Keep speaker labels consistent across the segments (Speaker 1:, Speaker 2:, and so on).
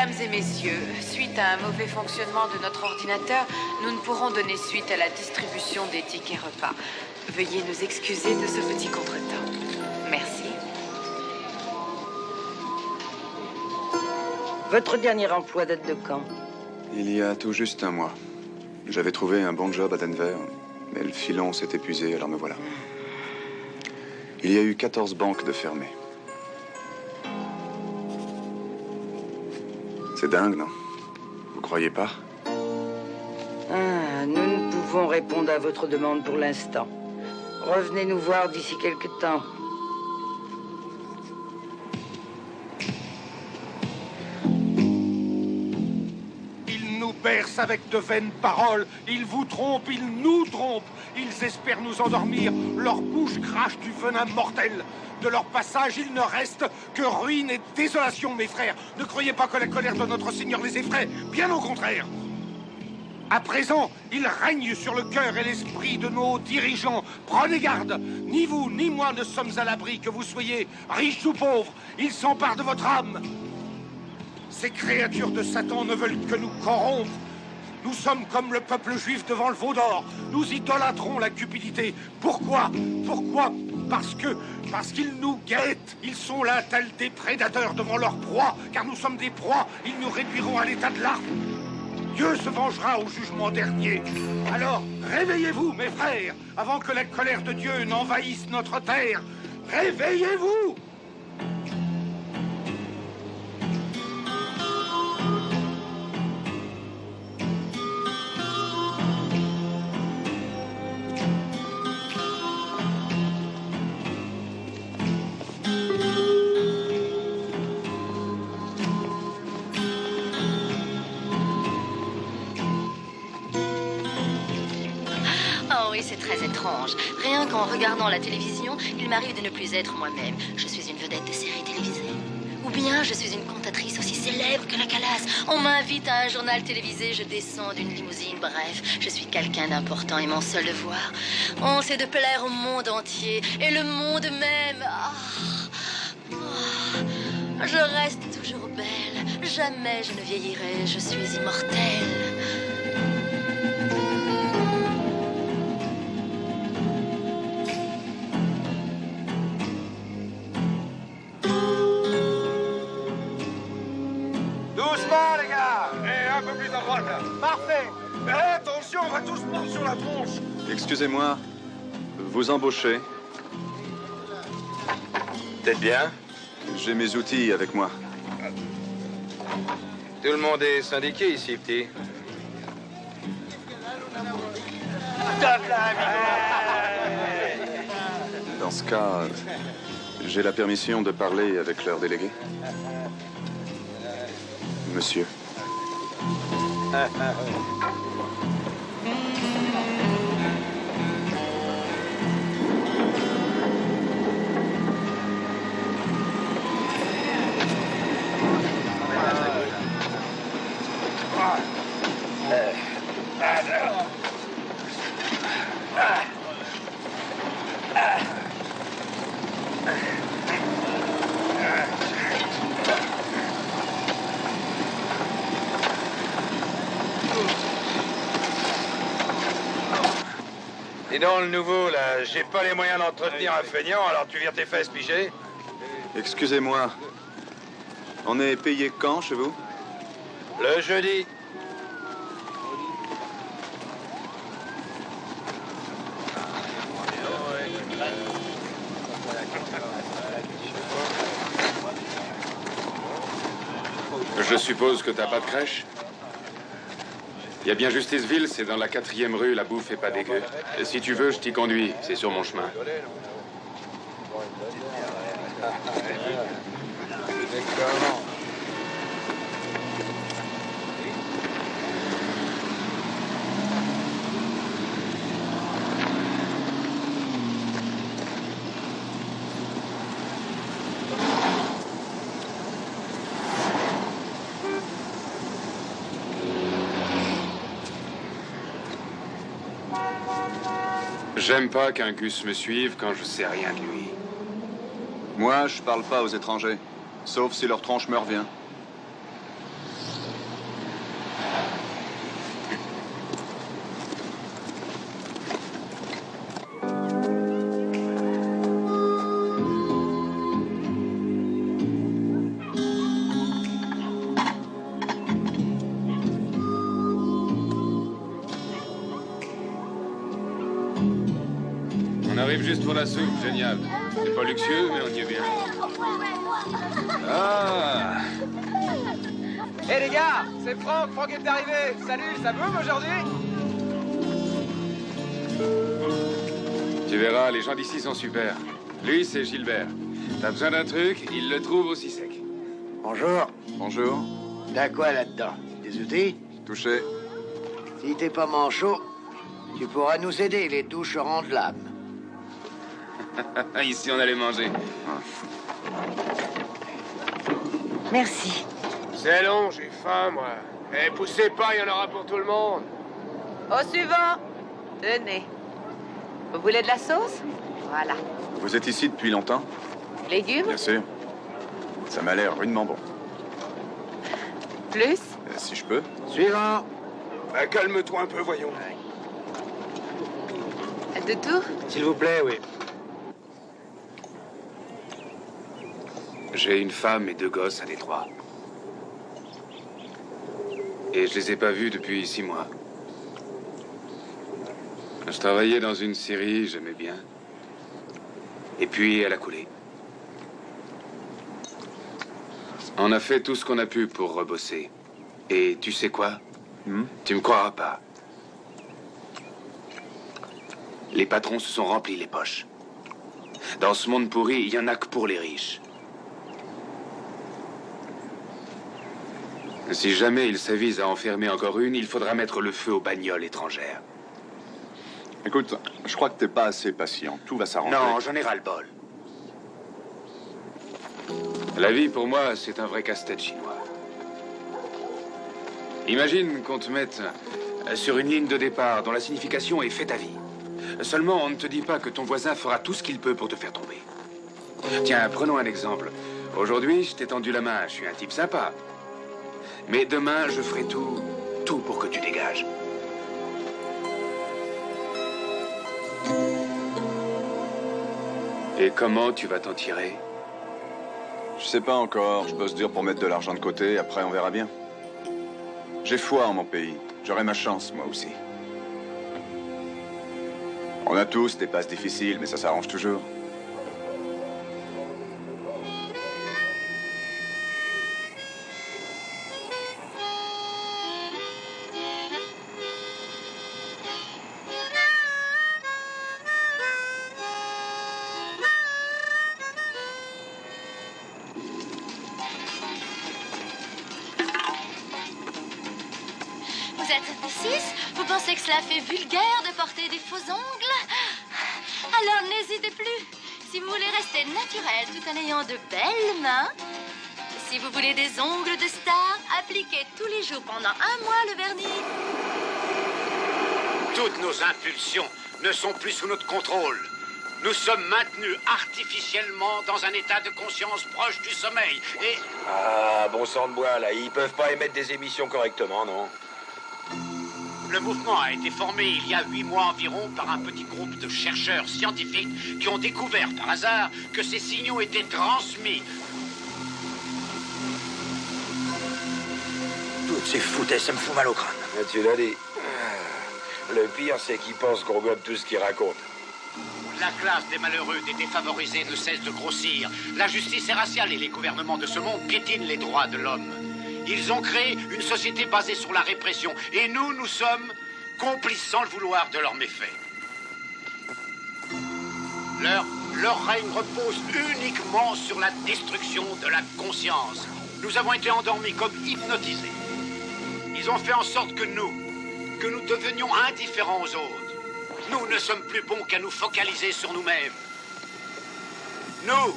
Speaker 1: Mesdames et messieurs, suite à un mauvais fonctionnement de notre ordinateur, nous ne pourrons donner suite à la distribution des tickets repas. Veuillez nous excuser de ce petit contretemps. Merci.
Speaker 2: Votre dernier emploi date de quand?
Speaker 3: Il y a tout juste un mois. J'avais trouvé un bon job à Denver, mais le filon s'est épuisé, alors me voilà. Il y a eu 14 banques de fermées. C'est dingue, non? Vous croyez pas?
Speaker 2: Ah, nous ne pouvons répondre à votre demande pour l'instant. Revenez nous voir d'ici quelque temps.
Speaker 4: Ils nous bercent avec de vaines paroles. Ils vous trompent, ils nous trompent. Ils espèrent nous endormir. Leur bouche crache du venin mortel. De leur passage, il ne reste que ruine et désolation, mes frères. Ne croyez pas que la colère de notre Seigneur les effraie. Bien au contraire. À présent, il règne sur le cœur et l'esprit de nos dirigeants. Prenez garde. Ni vous, ni moi ne sommes à l'abri, que vous soyez riches ou pauvres. Ils s'emparent de votre âme. Ces créatures de Satan ne veulent que nous corrompre. Nous sommes comme le peuple juif devant le veau d'or. Nous idolâtrons la cupidité. Pourquoi? Pourquoi? Parce qu'ils nous guettent. Ils sont là tels des prédateurs devant leur proie. Car nous sommes des proies. Ils nous réduiront à l'état de larves. Dieu se vengera au jugement dernier. Alors, réveillez-vous, mes frères, avant que la colère de Dieu n'envahisse notre terre. Réveillez-vous!
Speaker 5: C'est très étrange. Rien qu'en regardant la télévision, il m'arrive de ne plus être moi-même. Je suis une vedette de série télévisée. Ou bien je suis une cantatrice aussi célèbre que la Calas. On m'invite à un journal télévisé, je descends d'une limousine. Bref, je suis quelqu'un d'important et mon seul devoir, c'est de plaire au monde entier. Et le monde même. Je reste toujours belle. Jamais je ne vieillirai. Je suis immortelle.
Speaker 4: Parfait. Mais attention, on va tous prendre sur la tronche.
Speaker 3: Excusez-moi, vous embauchez?
Speaker 6: Peut-être bien.
Speaker 3: J'ai mes outils avec moi.
Speaker 6: Tout le monde est syndiqué ici, petit.
Speaker 3: Dans ce cas, j'ai la permission de parler avec leur délégué? Monsieur.
Speaker 6: Dis donc, le nouveau, là, j'ai pas les moyens d'entretenir un feignant, alors tu vires tes fesses piger?
Speaker 3: Excusez-moi. On est payé quand chez vous?
Speaker 6: Le jeudi.
Speaker 7: Je suppose que t'as pas de crèche? Il y a bien Justiceville, c'est dans la 4e rue, la bouffe est pas dégueu. Et si tu veux, je t'y conduis, c'est sur mon chemin. J'aime pas qu'un Gus me suive quand je sais rien de lui.
Speaker 3: Moi, je parle pas aux étrangers. Sauf si leur tronche me revient.
Speaker 7: arrive juste pour la soupe, génial. C'est pas luxueux, mais on y est bien.
Speaker 8: Ah. Hé les gars, c'est Franck, Franck est arrivé. Salut, ça boum aujourd'hui?
Speaker 7: Tu verras, les gens d'ici sont super. Lui, c'est Gilbert. T'as besoin d'un truc, il le trouve aussi sec.
Speaker 9: Bonjour.
Speaker 3: Bonjour.
Speaker 9: T'as quoi là-dedans? Des outils?
Speaker 3: Touché.
Speaker 9: Si t'es pas manchot, tu pourras nous aider, les douches rendent l'âme.
Speaker 7: Ici, on allait manger.
Speaker 1: Merci.
Speaker 10: C'est long, j'ai faim, moi. Eh, poussez pas, il y en aura pour tout le monde.
Speaker 1: Au suivant. Tenez. Vous voulez de la sauce? Voilà.
Speaker 3: Vous êtes ici depuis longtemps?
Speaker 1: Légumes?
Speaker 3: Bien sûr. Ça m'a l'air rudement bon.
Speaker 1: Plus?
Speaker 3: Si je peux.
Speaker 9: Suivant.
Speaker 10: Bah, calme-toi un peu, voyons.
Speaker 1: De tout?
Speaker 9: S'il vous plaît, oui.
Speaker 7: J'ai une femme et 2 gosses à Détroit. Et je les ai pas vus depuis 6 mois. Je travaillais dans une scierie, j'aimais bien. Et puis, elle a coulé. On a fait tout ce qu'on a pu pour rebosser. Et tu sais quoi? Tu me croiras pas. Les patrons se sont remplis les poches. Dans ce monde pourri, il y en a que pour les riches. Si jamais ils s'avisent à enfermer encore une, il faudra mettre le feu aux bagnoles étrangères.
Speaker 3: Écoute, je crois que t'es pas assez patient. Tout va s'arranger.
Speaker 7: Non, j'en ai ras-le-bol. La vie, pour moi, c'est un vrai casse-tête chinois. Imagine qu'on te mette sur une ligne de départ dont la signification est « fais ta vie ». Seulement, on ne te dit pas que ton voisin fera tout ce qu'il peut pour te faire tomber. Tiens, prenons un exemple. Aujourd'hui, je t'ai tendu la main, je suis un type sympa. Mais demain, je ferai tout pour que tu dégages. Et comment tu vas t'en tirer?
Speaker 3: Je sais pas encore. Je peux se dire pour mettre de l'argent de côté. Après, on verra bien. J'ai foi en mon pays. J'aurai ma chance, moi aussi. On a tous des passes difficiles, mais ça s'arrange toujours.
Speaker 5: Vous êtes 6? Vous pensez que cela fait vulgaire de porter des faux ongles? Alors n'hésitez plus. Si vous voulez rester naturel tout en ayant de belles mains, si vous voulez des ongles de star, appliquez tous les jours pendant 1 mois le vernis.
Speaker 11: Toutes nos impulsions ne sont plus sous notre contrôle. Nous sommes maintenus artificiellement dans un état de conscience proche du sommeil et...
Speaker 6: Ah, bon sang de bois, là. Ils peuvent pas émettre des émissions correctement, non?
Speaker 11: Le mouvement a été formé il y a 8 mois environ par un petit groupe de chercheurs scientifiques qui ont découvert par hasard que ces signaux étaient transmis.
Speaker 6: Toutes ces foutaises, ça me fout mal au crâne. Ah, tu l'as dit. Le pire, c'est qu'ils pensent qu'on gobe tout ce qu'ils racontent.
Speaker 11: La classe des malheureux, des défavorisés ne cesse de grossir. La justice est raciale et les gouvernements de ce monde piétinent les droits de l'homme. Ils ont créé une société basée sur la répression. Et nous sommes complices sans le vouloir de leurs méfaits. Leur règne repose uniquement sur la destruction de la conscience. Nous avons été endormis comme hypnotisés. Ils ont fait en sorte que nous devenions indifférents aux autres. Nous ne sommes plus bons qu'à nous focaliser sur nous-mêmes. Nous!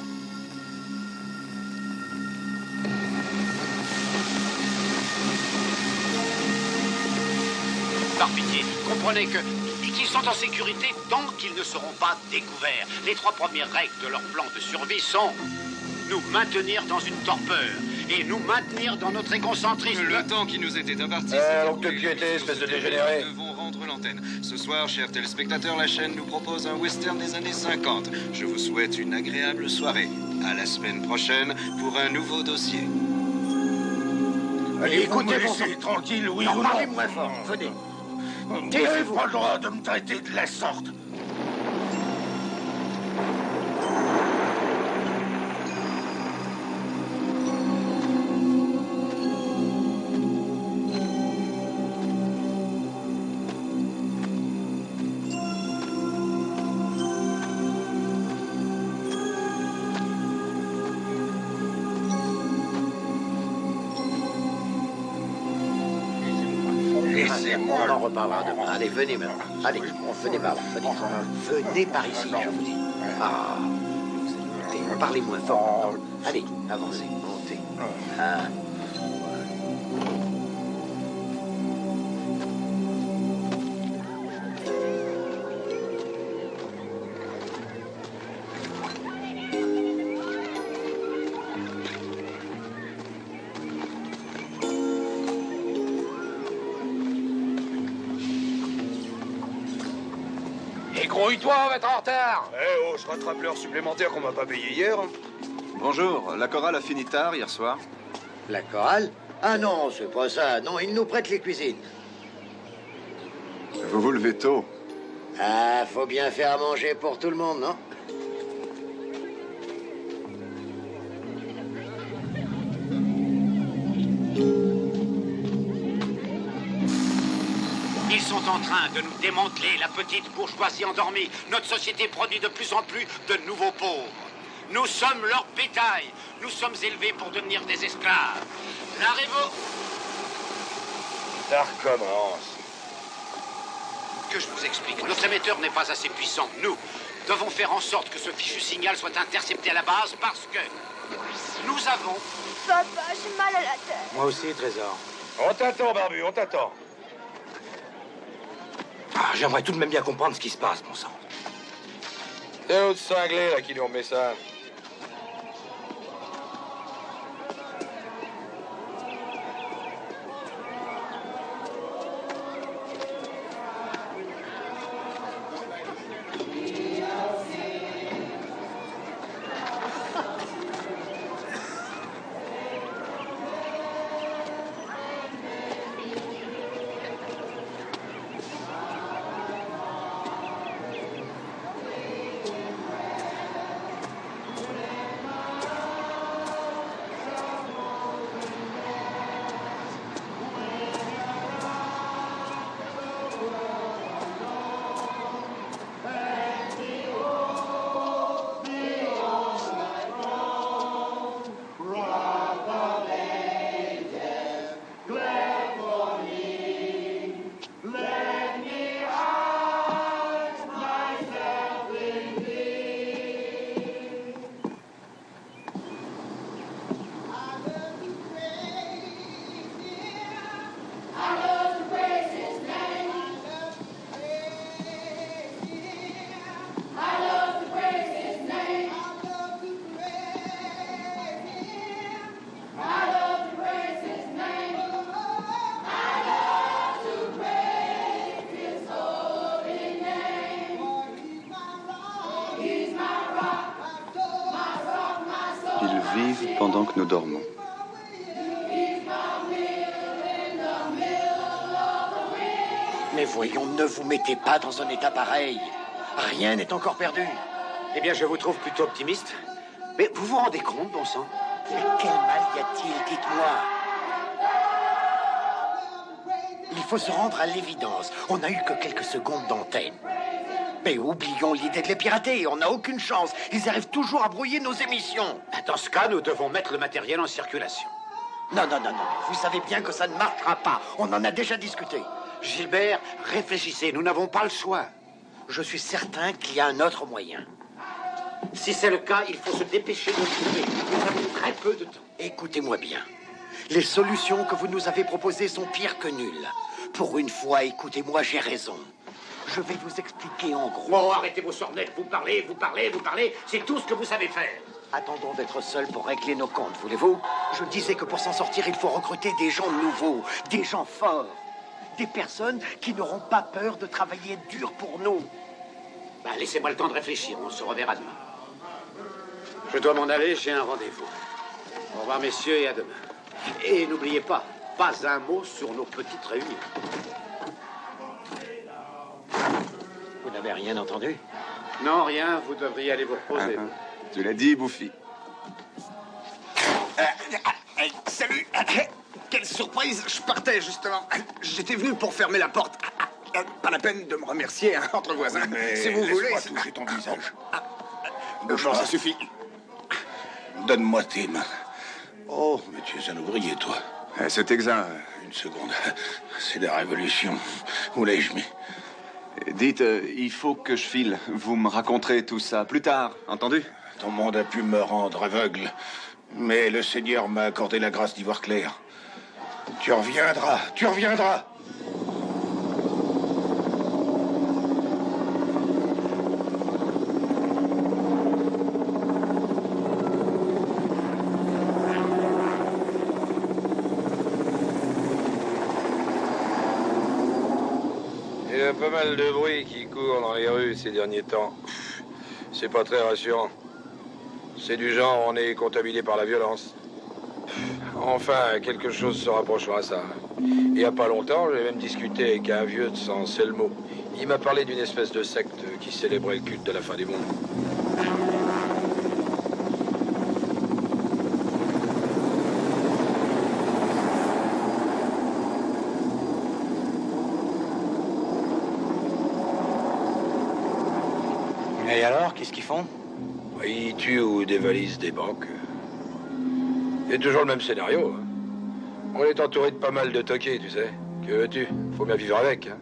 Speaker 11: Par pitié, comprenez qu'ils sont en sécurité tant qu'ils ne seront pas découverts. Les 3 premières règles de leur plan de survie sont nous maintenir dans une torpeur et nous maintenir dans notre égocentrisme.
Speaker 12: Le temps qui nous était imparti,
Speaker 6: donc de piété, espèce de dégénéré.
Speaker 12: Nous devons rendre l'antenne. Ce soir, chers téléspectateurs, la chaîne nous propose un western des années 50. Je vous souhaite une agréable soirée. À la semaine prochaine pour un nouveau dossier.
Speaker 4: Allez,
Speaker 9: Écoutez,
Speaker 4: vous me laissez tranquille, oui ou non?
Speaker 9: Parlez moins fort, venez.
Speaker 4: Vous n'avez pas le droit de me traiter de la sorte.
Speaker 9: On en reparlera demain. Allez, venez maintenant. Allez, venez par là. Venez par ici, je vous dis. Ah, écoutez, parlez moins fort. Allez, avancez, montez. Ah.
Speaker 6: Grouille-toi, on va être en retard. Eh oh, je rattrape l'heure supplémentaire qu'on m'a pas payé hier.
Speaker 3: Bonjour, la chorale a fini tard hier soir.
Speaker 9: La chorale? Ah non, c'est pas ça. Non, ils nous prêtent les cuisines.
Speaker 3: Vous vous levez tôt.
Speaker 9: Ah, faut bien faire à manger pour tout le monde, non?
Speaker 11: Ils sont en train de nous démanteler la petite bourgeoisie endormie. Notre société produit de plus en plus de nouveaux pauvres. Nous sommes leur bétail. Nous sommes élevés pour devenir des esclaves. La révolution...
Speaker 6: Ça recommence.
Speaker 11: Que je vous explique. Notre émetteur n'est pas assez puissant. Nous devons faire en sorte que ce fichu signal soit intercepté à la base parce que nous avons...
Speaker 13: Papa, j'ai mal à la tête.
Speaker 9: Moi aussi, Trésor.
Speaker 6: On t'attend, Barbu, on t'attend.
Speaker 8: Ah, j'aimerais tout de même bien comprendre ce qui se passe, mon sang.
Speaker 6: C'est l'autre cinglé, là, qui nous remet ça.
Speaker 3: Ils vivent pendant que nous dormons.
Speaker 9: Mais voyons, ne vous mettez pas dans un état pareil. Rien n'est encore perdu.
Speaker 11: Eh bien, je vous trouve plutôt optimiste. Mais vous vous rendez compte, bon sang?
Speaker 9: Mais quel mal y a-t-il, dites-moi? Il faut se rendre à l'évidence. On n'a eu que quelques secondes d'antenne. Mais oublions l'idée de les pirater. On n'a aucune chance. Ils arrivent toujours à brouiller nos émissions.
Speaker 11: Dans ce cas, nous devons mettre le matériel en circulation.
Speaker 9: Non. Vous savez bien que ça ne marchera pas. On en a déjà discuté.
Speaker 11: Gilbert, réfléchissez. Nous n'avons pas le choix.
Speaker 9: Je suis certain qu'il y a un autre moyen.
Speaker 11: Si c'est le cas, il faut se dépêcher de le trouver. Nous avons très peu de temps.
Speaker 9: Écoutez-moi bien. Les solutions que vous nous avez proposées sont pires que nulles. Pour une fois, écoutez-moi, j'ai raison. Je vais vous expliquer en gros.
Speaker 11: Bon, arrêtez vos sornettes. Vous parlez. C'est tout ce que vous savez faire.
Speaker 9: Attendons d'être seuls pour régler nos comptes, voulez-vous? Je disais que pour s'en sortir, il faut recruter des gens nouveaux, des gens forts. Des personnes qui n'auront pas peur de travailler dur pour nous.
Speaker 11: Laissez-moi le temps de réfléchir. On se reverra demain. Je dois m'en aller, j'ai un rendez-vous. Au revoir, messieurs, et à demain. Et n'oubliez pas un mot sur nos petites réunions.
Speaker 9: Vous n'avez rien entendu?
Speaker 11: Non, rien. Vous devriez aller vous reposer.
Speaker 3: Tu l'as dit, Bouffi.
Speaker 14: Salut. Quelle surprise. Je partais, justement. J'étais venu pour fermer la porte. Pas la peine de me remercier, hein, entre voisins.
Speaker 4: Mais
Speaker 14: si vous voulez.
Speaker 4: laisse-moi toucher ton visage.
Speaker 14: Bon, ça suffit.
Speaker 4: Donne-moi tes mains. Oh, mais tu es un ouvrier, toi.
Speaker 3: C'est exact.
Speaker 11: Une seconde. C'est la révolution. Où l'ai-je mis?
Speaker 3: Dites, il faut que je file. Vous me raconterez tout ça plus tard, entendu?
Speaker 11: Ton monde a pu me rendre aveugle. Mais le Seigneur m'a accordé la grâce d'y voir clair. Tu reviendras, tu reviendras.
Speaker 6: Il y a pas mal de bruit qui court dans les rues ces derniers temps. C'est pas très rassurant. C'est du genre, on est contaminé par la violence. Enfin, quelque chose se rapprochera à ça. Il y a pas longtemps, j'ai même discuté avec un vieux de San Selmo. Il m'a parlé d'une espèce de secte qui célébrait le culte de la fin du monde.
Speaker 9: Et alors, qu'est-ce qu'ils font?
Speaker 6: Ils tuent ou dévalisent des banques. C'est toujours le même scénario. Hein. On est entouré de pas mal de toqués, tu sais. Que veux-tu? Faut bien vivre avec. Hein.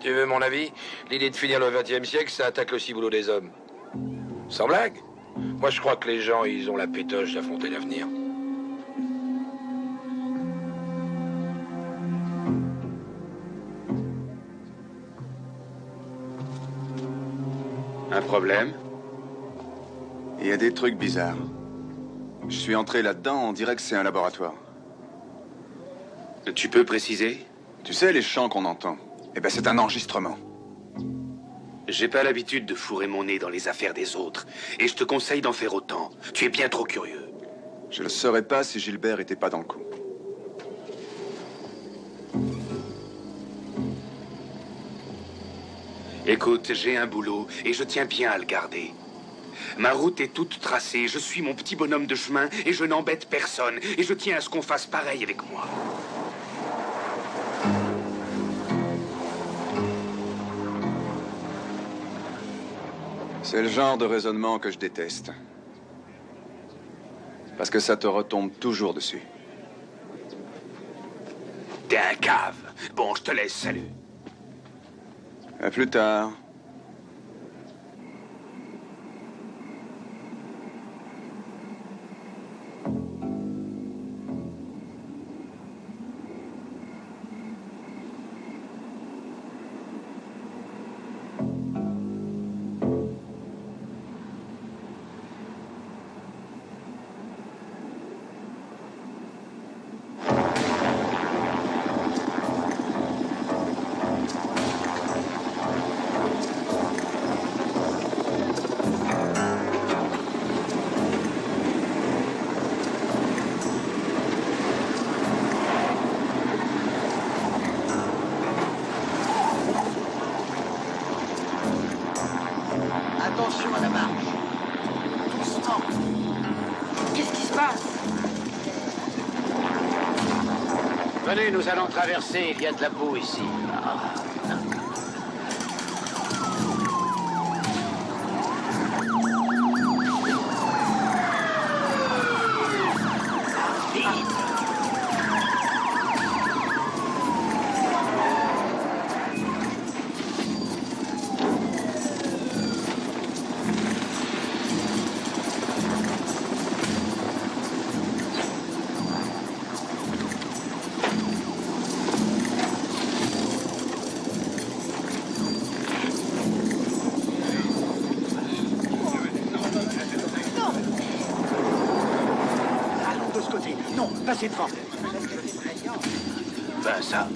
Speaker 6: Tu veux mon avis? L'idée de finir le XXe siècle, ça attaque le ciboulot des hommes. Sans blague? Moi, je crois que les gens, ils ont la pétoche d'affronter l'avenir.
Speaker 7: Un problème?
Speaker 3: Il y a des trucs bizarres. Je suis entré là-dedans, on dirait que c'est un laboratoire.
Speaker 7: Tu peux préciser?
Speaker 3: Tu sais, les chants qu'on entend, eh ben c'est un enregistrement.
Speaker 7: J'ai pas l'habitude de fourrer mon nez dans les affaires des autres, et je te conseille d'en faire autant. Tu es bien trop curieux.
Speaker 3: Je le saurais pas si Gilbert était pas dans le coup.
Speaker 7: Écoute, j'ai un boulot, et je tiens bien à le garder. Ma route est toute tracée, je suis mon petit bonhomme de chemin, et je n'embête personne, et je tiens à ce qu'on fasse pareil avec moi.
Speaker 3: C'est le genre de raisonnement que je déteste. Parce que ça te retombe toujours dessus.
Speaker 7: T'es un cave. Bon, je te laisse, salut.
Speaker 3: À plus tard.
Speaker 9: Attention à la marche. Doucement.
Speaker 1: Qu'est-ce qui se passe?
Speaker 9: Venez, nous allons traverser. Il y a de la boue ici. Ah.
Speaker 14: Non, passez devant.
Speaker 9: Ben ça.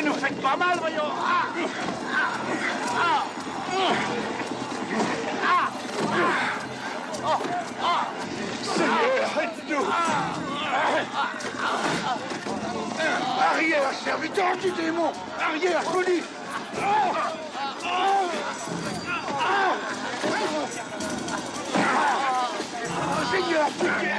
Speaker 4: nous faites pas mal, voyons. Seigneur, aide-nous. Arrière, serviteur du démon. Arrière, folie. Seigneur, pitié.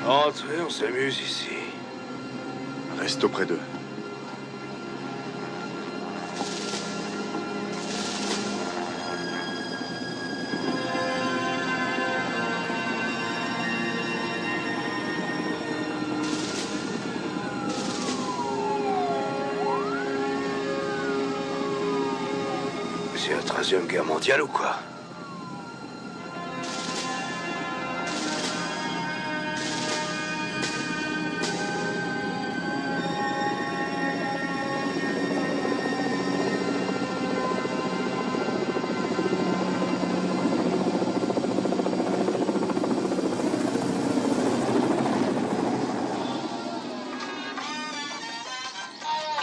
Speaker 6: Entrez, on s'amuse ici.
Speaker 3: Reste auprès d'eux.
Speaker 6: C'est la 13e guerre mondiale ou quoi?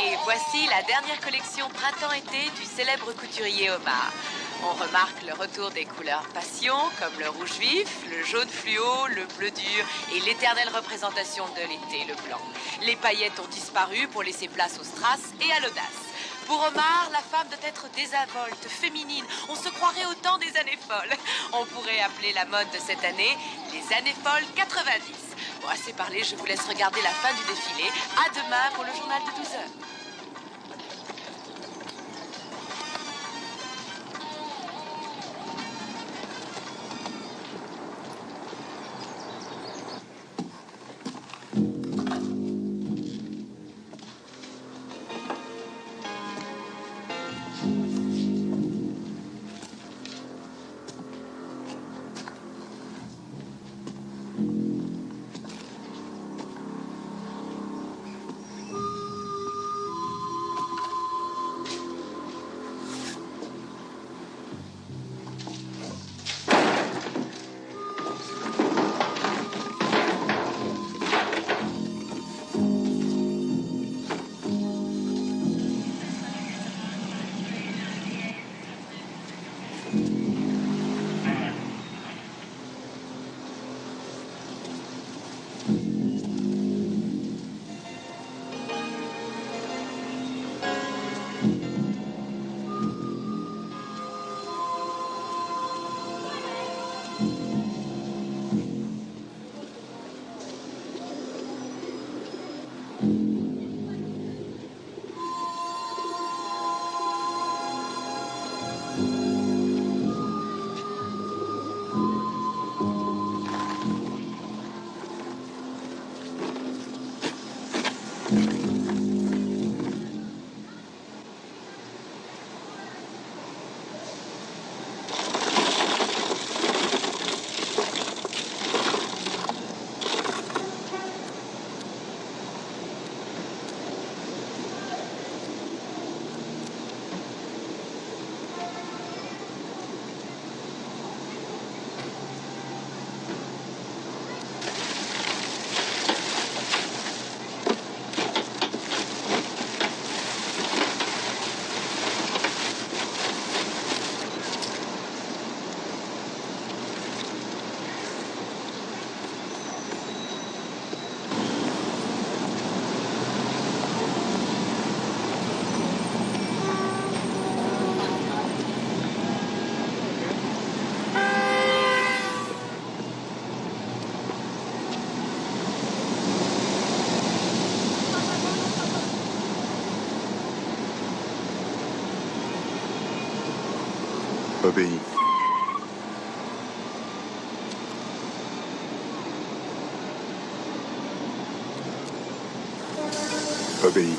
Speaker 1: Et voici la dernière collection printemps-été du célèbre couturier Omar. On remarque le retour des couleurs passion, comme le rouge vif, le jaune fluo, le bleu dur et l'éternelle représentation de l'été, le blanc. Les paillettes ont disparu pour laisser place au strass et à l'audace. Pour Omar, la femme doit être désinvolte, féminine. On se croirait au temps des années folles. On pourrait appeler la mode de cette année les années folles 90. Bon, assez parlé, je vous laisse regarder la fin du défilé. À demain pour le journal de 12 heures.
Speaker 3: Obéis. Obéis.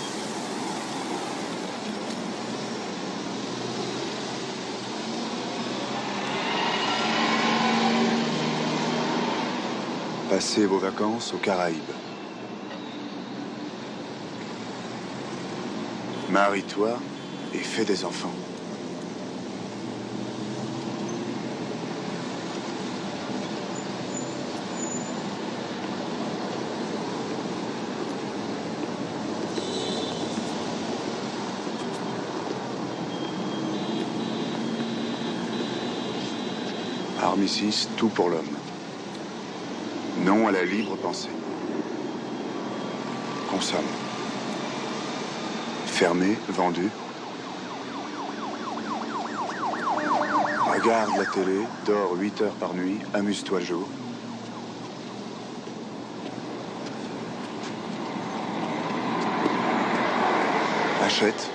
Speaker 3: Passez vos vacances aux Caraïbes. Marie-toi et fais des enfants. Armistice, tout pour l'homme. Non à la libre pensée. Consomme. Fermé, vendu. Regarde la télé, dors 8 heures par nuit, amuse-toi le jour. Achète.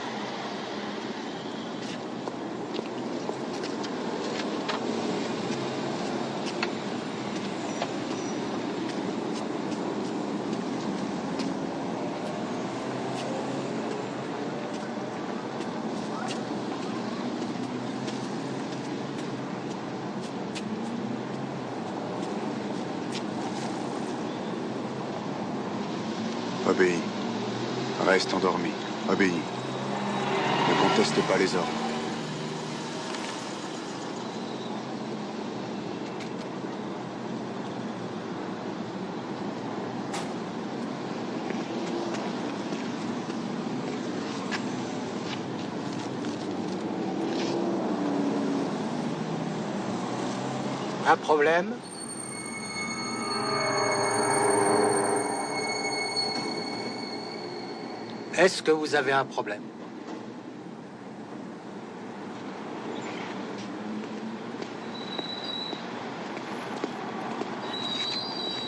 Speaker 3: Obéis. Reste endormi. Obéis. Ne conteste pas les ordres.
Speaker 11: Un problème? Est-ce que vous avez un problème?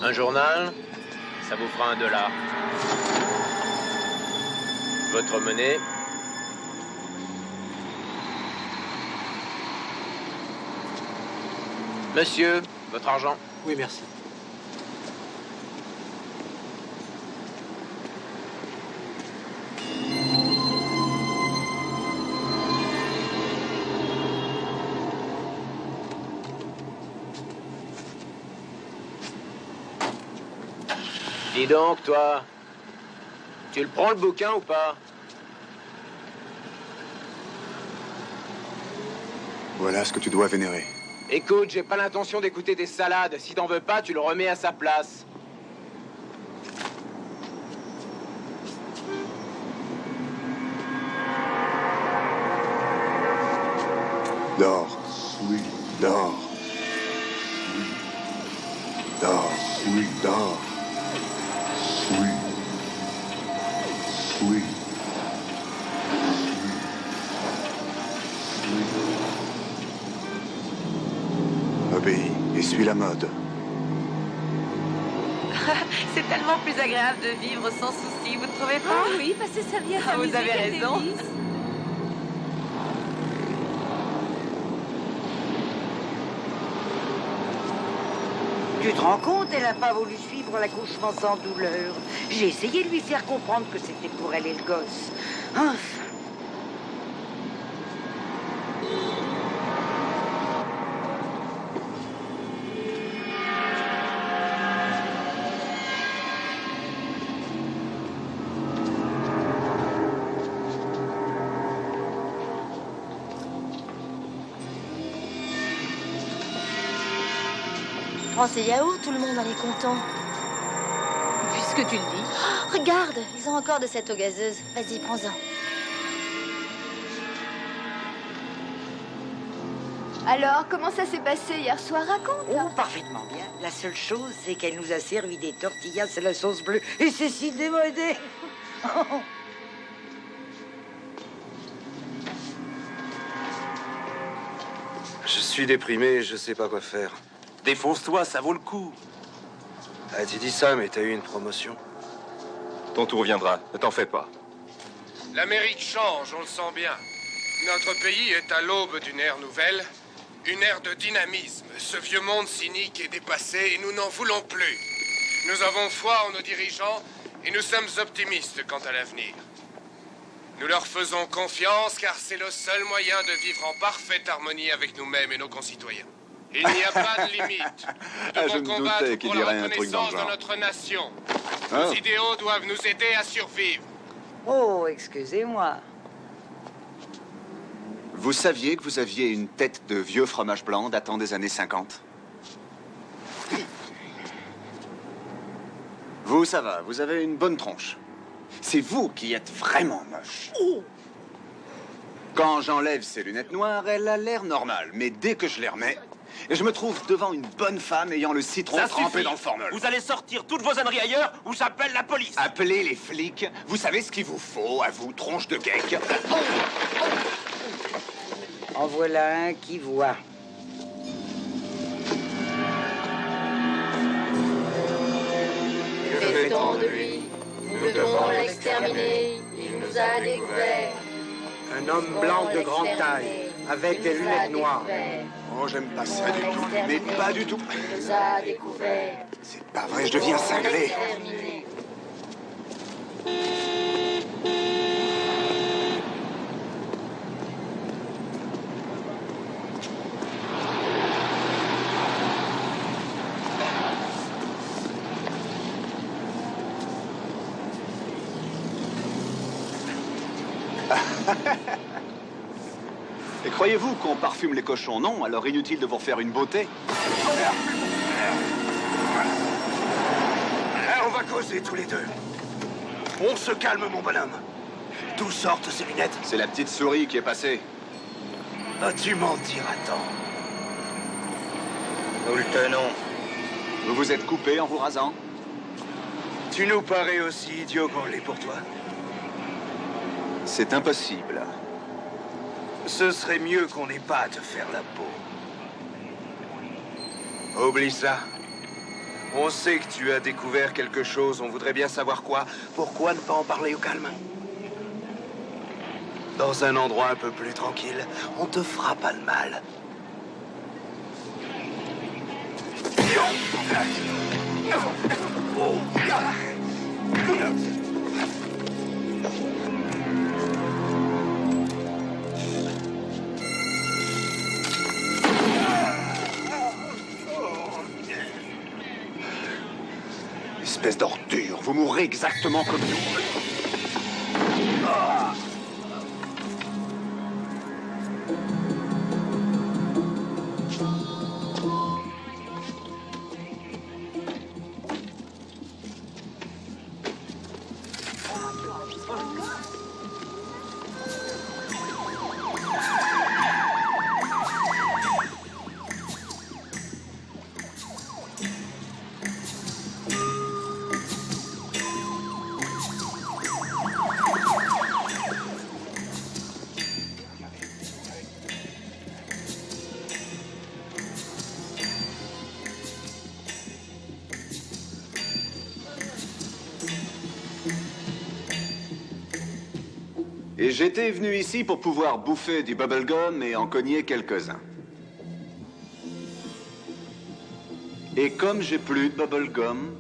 Speaker 15: Un journal, ça vous fera $1. Votre monnaie. Monsieur, votre argent.
Speaker 11: Oui, merci.
Speaker 15: Dis donc, toi, tu le prends le bouquin ou pas?
Speaker 3: Voilà ce que tu dois vénérer.
Speaker 15: Écoute, j'ai pas l'intention d'écouter tes salades. Si t'en veux pas, tu le remets à sa place.
Speaker 3: Dors. Oui. Dors. Dors. Oui. Dors. Oui. Oui. Obéis et suis la mode.
Speaker 1: C'est tellement plus agréable de vivre sans souci, vous ne trouvez pas?
Speaker 13: Ah oui, passer sa vie à s'amuser.
Speaker 1: Vous avez
Speaker 13: quel
Speaker 1: raison.
Speaker 13: délice.
Speaker 2: Tu te rends compte, elle n'a pas voulu suivre l'accouchement sans douleur. J'ai essayé de lui faire comprendre que c'était pour elle et le gosse. Enfin.
Speaker 5: Prends ces yaourts, tout le monde en est content.
Speaker 13: Puisque tu le dis.
Speaker 5: Oh, regarde, ils ont encore de cette eau gazeuse. Vas-y, prends-en.
Speaker 13: Alors, comment ça s'est passé hier soir? Raconte.
Speaker 2: Oh, parfaitement bien. La seule chose, c'est qu'elle nous a servi des tortillas à la sauce bleue. Et c'est si démodé.
Speaker 12: Je suis déprimé, je sais pas quoi faire.
Speaker 16: Défonce-toi, ça vaut le coup.
Speaker 12: Ah, tu dis ça, mais t'as eu une promotion.
Speaker 16: Ton tour viendra, ne t'en fais pas.
Speaker 10: L'Amérique change, on le sent bien. Notre pays est à l'aube d'une ère nouvelle, Une ère de dynamisme. Ce vieux monde cynique est dépassé et nous n'en voulons plus. Nous avons foi en nos dirigeants et nous sommes optimistes quant à l'avenir. Nous leur faisons confiance car c'est le seul moyen de vivre en parfaite harmonie avec nous-mêmes et nos concitoyens. Il n'y a pas de limite. Nous
Speaker 3: je me
Speaker 10: devons combattre
Speaker 3: doutais qu'il
Speaker 10: pour la
Speaker 3: dirait un truc dans le
Speaker 10: reconnaissance de
Speaker 3: genre.
Speaker 10: notre nation.
Speaker 3: Ah.
Speaker 10: Nos idéaux doivent nous aider à survivre.
Speaker 2: Oh, excusez-moi.
Speaker 3: Vous saviez que vous aviez une tête de vieux fromage blanc datant des années 50? Vous, ça va, vous avez une bonne tronche. C'est vous qui êtes vraiment moche. Quand j'enlève ces lunettes noires, elle a l'air normale. Mais dès que je les remets, je me trouve devant une bonne femme ayant le citron
Speaker 16: Ça
Speaker 3: trempé
Speaker 16: suffit.
Speaker 3: dans le formol.
Speaker 16: Vous allez sortir toutes vos âneries ailleurs ou j'appelle la police.
Speaker 3: Appelez les flics. Vous savez ce qu'il vous faut, à vous, tronche de geek.
Speaker 2: En voilà un qui voit.
Speaker 5: Que fait-on de lui? Nous devons l'exterminer. Il nous a découvert.
Speaker 4: Un homme blanc de grande taille, avec des lunettes noires.
Speaker 3: Oh, j'aime pas ça du tout. Mais pas du tout.
Speaker 5: Il nous a découvert.
Speaker 3: C'est pas vrai, je deviens cinglé.
Speaker 5: Exterminé.
Speaker 3: Et croyez-vous qu'on parfume les cochons? Non, alors inutile de vous refaire une beauté.
Speaker 14: On va causer tous les deux. On se calme, mon bonhomme. D'où sortent ces lunettes?
Speaker 3: C'est la petite souris qui est passée.
Speaker 14: Ah, tu m'en diras tant.
Speaker 3: Nous le tenons. Vous vous êtes coupé en vous rasant?
Speaker 14: Tu nous parais aussi idiot qu'on l'est pour toi.
Speaker 3: C'est impossible.
Speaker 14: Ce serait mieux qu'on n'ait pas à te faire la peau. Oublie ça. On sait que tu as découvert quelque chose, on voudrait bien savoir quoi. Pourquoi ne pas en parler au calme? Dans un endroit un peu plus tranquille, on te fera pas de mal.
Speaker 3: Espèce d'ordure, vous mourrez exactement comme nous. Et j'étais venu ici pour pouvoir bouffer du bubblegum et en cogner quelques-uns. Et comme j'ai plus de bubblegum...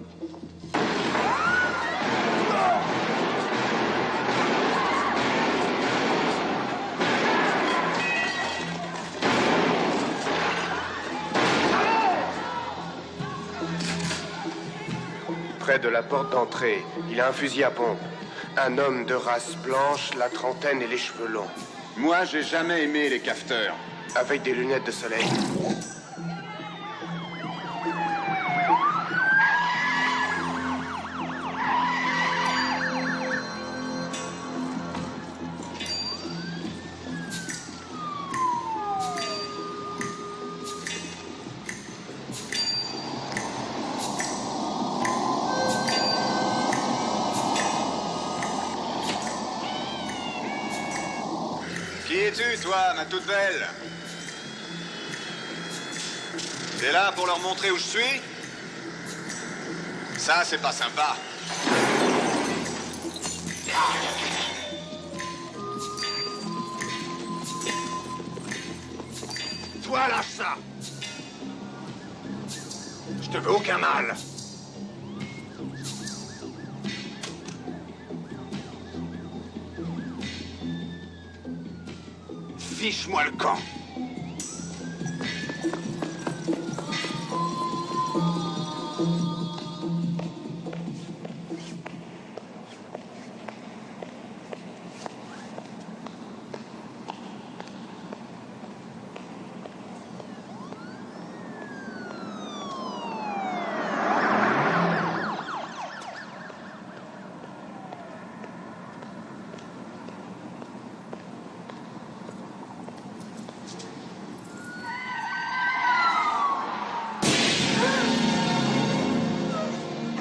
Speaker 10: Près de la porte d'entrée, il a un fusil à pompe. Un homme de race blanche, la trentaine et les cheveux longs.
Speaker 3: Moi, j'ai jamais aimé les cafeteurs.
Speaker 10: Avec des lunettes de soleil.
Speaker 3: Qui es-tu, toi, ma toute belle? T'es là pour leur montrer où je suis? Ça, c'est pas sympa.
Speaker 4: Toi, lâche ça. Je te veux aucun mal. Fiche-moi le camp.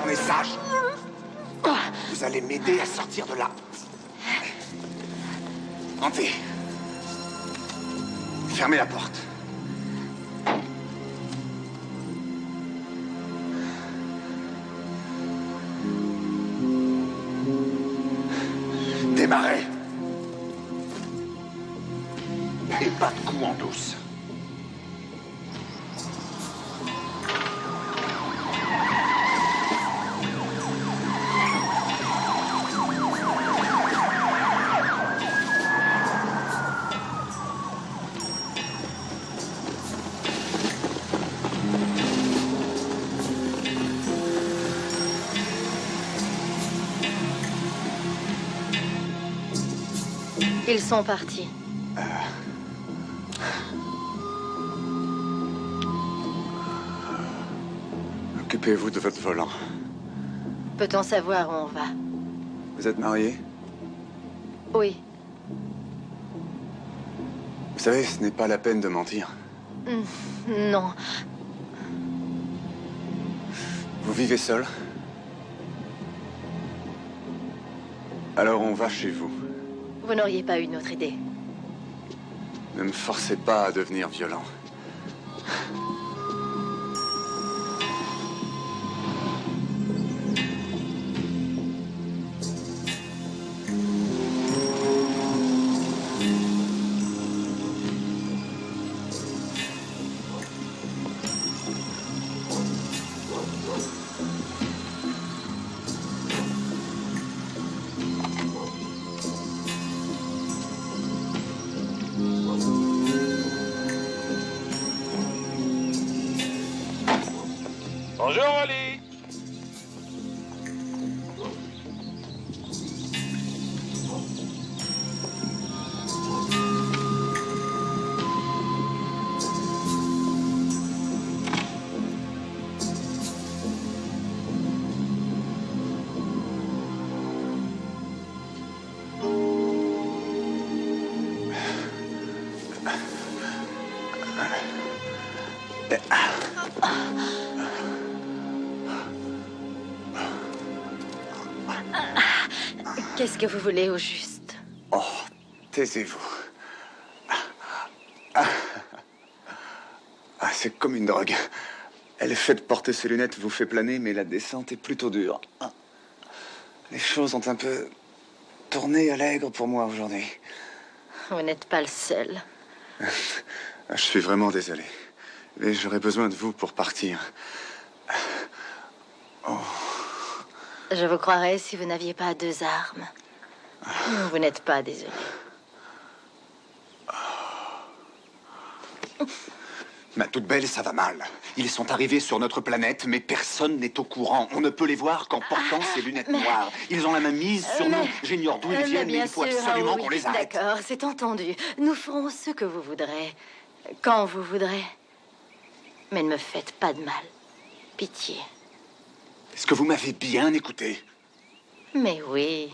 Speaker 4: Un message. Vous allez m'aider à sortir de là. Entrez. Fermez la porte. Démarrez. Et pas de coup en douce.
Speaker 5: Ils sont partis.
Speaker 3: Occupez-vous de votre volant.
Speaker 5: Peut-on savoir où on va?
Speaker 3: Vous êtes marié?
Speaker 5: Oui.
Speaker 3: Vous savez, ce n'est pas la peine de mentir.
Speaker 5: Non.
Speaker 3: Vous vivez seul? Alors on va chez vous.
Speaker 5: Vous n'auriez pas une autre idée?
Speaker 3: Ne me forcez pas à devenir violent.
Speaker 6: Bonjour, Oli.
Speaker 5: Qu'est-ce que vous voulez au juste?
Speaker 3: Oh, taisez-vous. C'est comme une drogue. Elle est faite porter ses lunettes vous fait planer, mais la descente est plutôt dure. Les choses ont un peu tourné à l'aigre pour moi aujourd'hui.
Speaker 5: Vous n'êtes pas le seul.
Speaker 3: Je suis vraiment désolé. Mais j'aurais besoin de vous pour partir.
Speaker 5: Je vous croirais si vous n'aviez pas 2 armes. Vous n'êtes pas désolé.
Speaker 14: Ma toute belle, ça va mal. Ils sont arrivés sur notre planète, mais personne n'est au courant. On ne peut les voir qu'en portant ces lunettes noires. Ils ont la main mise sur nous. J'ignore d'où ils viennent, mais il faut absolument qu'on les arrête.
Speaker 5: D'accord, c'est entendu. Nous ferons ce que vous voudrez, quand vous voudrez. Mais ne me faites pas de mal. Pitié.
Speaker 14: Est-ce que vous m'avez bien écouté?
Speaker 5: Mais oui.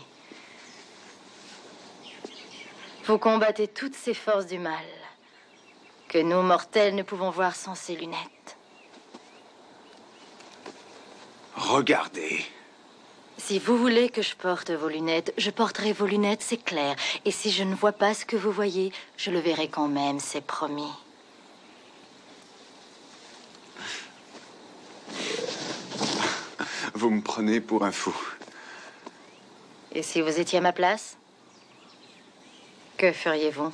Speaker 5: Vous combattez toutes ces forces du mal que nous, mortels, ne pouvons voir sans ces lunettes.
Speaker 14: Regardez.
Speaker 5: Si vous voulez que je porte vos lunettes, je porterai vos lunettes, c'est clair. Et si je ne vois pas ce que vous voyez, je le verrai quand même, c'est promis.
Speaker 3: Vous me prenez pour un fou.
Speaker 5: Et si vous étiez à ma place, que feriez-vous?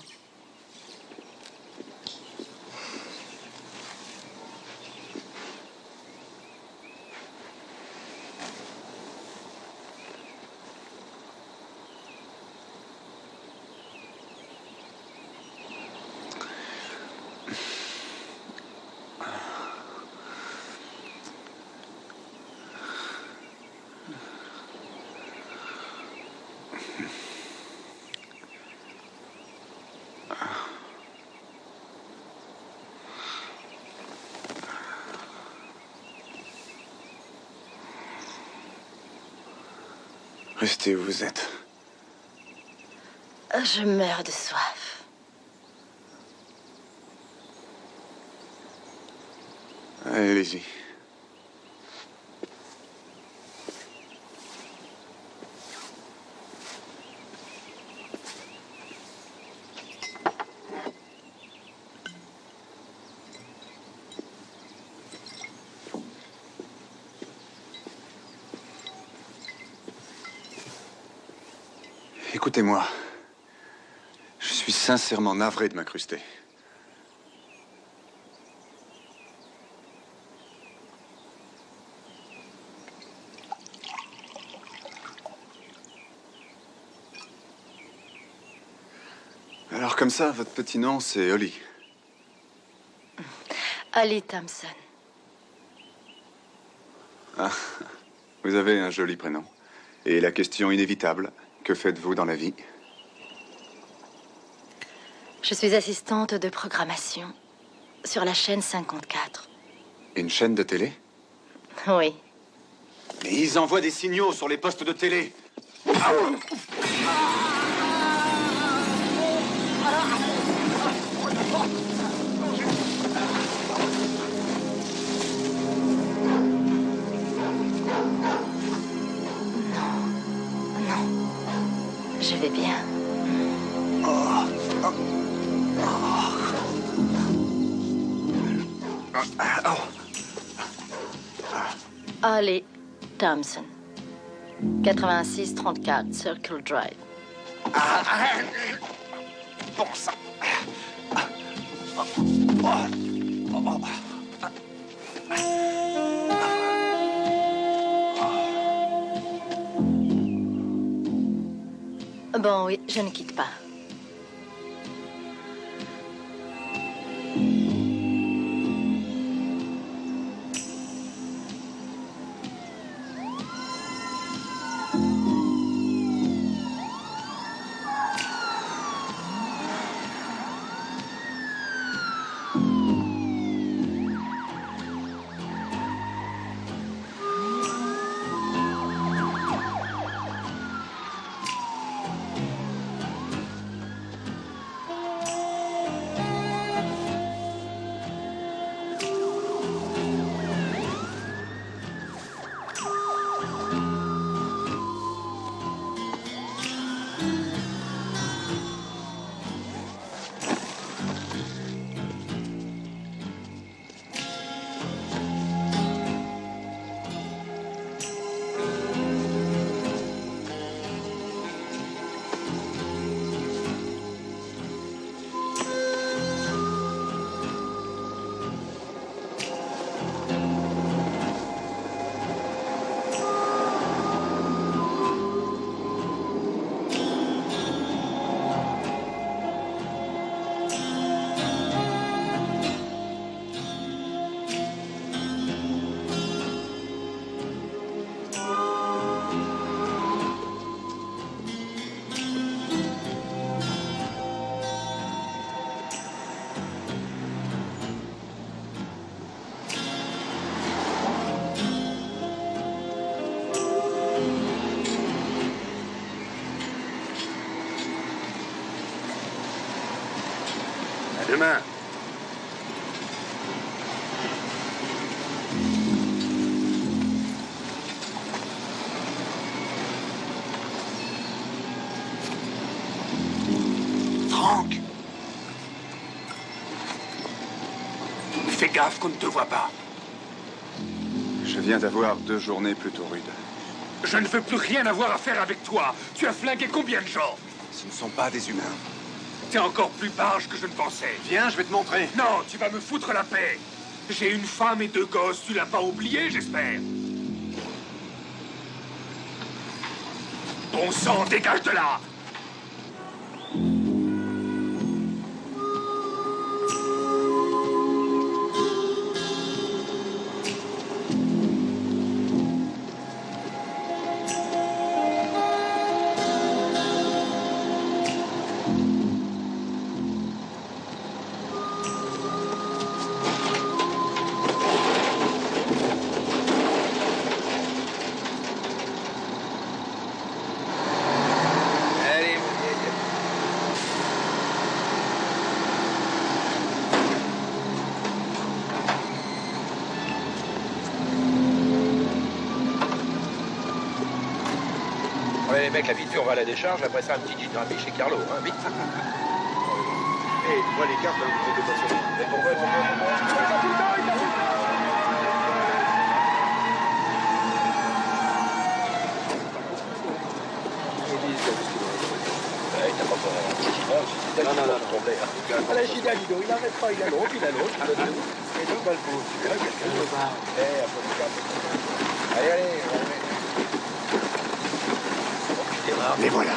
Speaker 3: Restez où vous êtes.
Speaker 5: Je meurs de soif.
Speaker 3: Allez-y. Écoutez-moi. Je suis sincèrement navré de m'incruster. Alors comme ça, votre petit nom, c'est Holly.
Speaker 5: Holly Thompson.
Speaker 3: Ah, vous avez un joli prénom. Et la question inévitable, que faites-vous dans la vie?
Speaker 5: Je suis assistante de programmation sur la chaîne 54.
Speaker 3: Une chaîne de télé?
Speaker 5: Oui.
Speaker 14: Mais ils envoient des signaux sur les postes de télé.
Speaker 5: Je vais bien. Holly Thompson. 8634 Circle Drive.
Speaker 14: Bon sang.
Speaker 5: Bon, oui, je ne quitte pas.
Speaker 7: Demain.
Speaker 4: Franck! Fais gaffe qu'on ne te voit pas.
Speaker 3: Je viens d'avoir 2 journées plutôt rudes.
Speaker 4: Je ne veux plus rien avoir à faire avec toi. Tu as flingué combien de gens?
Speaker 3: Ce ne sont pas des humains.
Speaker 4: T'es encore plus barge que je ne pensais.
Speaker 14: Viens, je vais te montrer.
Speaker 4: Non, tu vas me foutre la paix. J'ai une femme et 2 gosses. Tu l'as pas oublié, j'espère. Bon sang, dégage de là.
Speaker 6: mecs, la viture va à la décharge, après ça, un petit gin rami chez Carlo, hein, vite. Et toi, les cartes, hein, vous mettez pas sur le... Mais pourquoi non.
Speaker 4: À la Gina, Lido, il n'arrête pas, il a l'autre, il a l'autre, il a l'autre. Et deux balles pour. Quelqu'un le bar.
Speaker 6: Allez,
Speaker 14: Les voilà.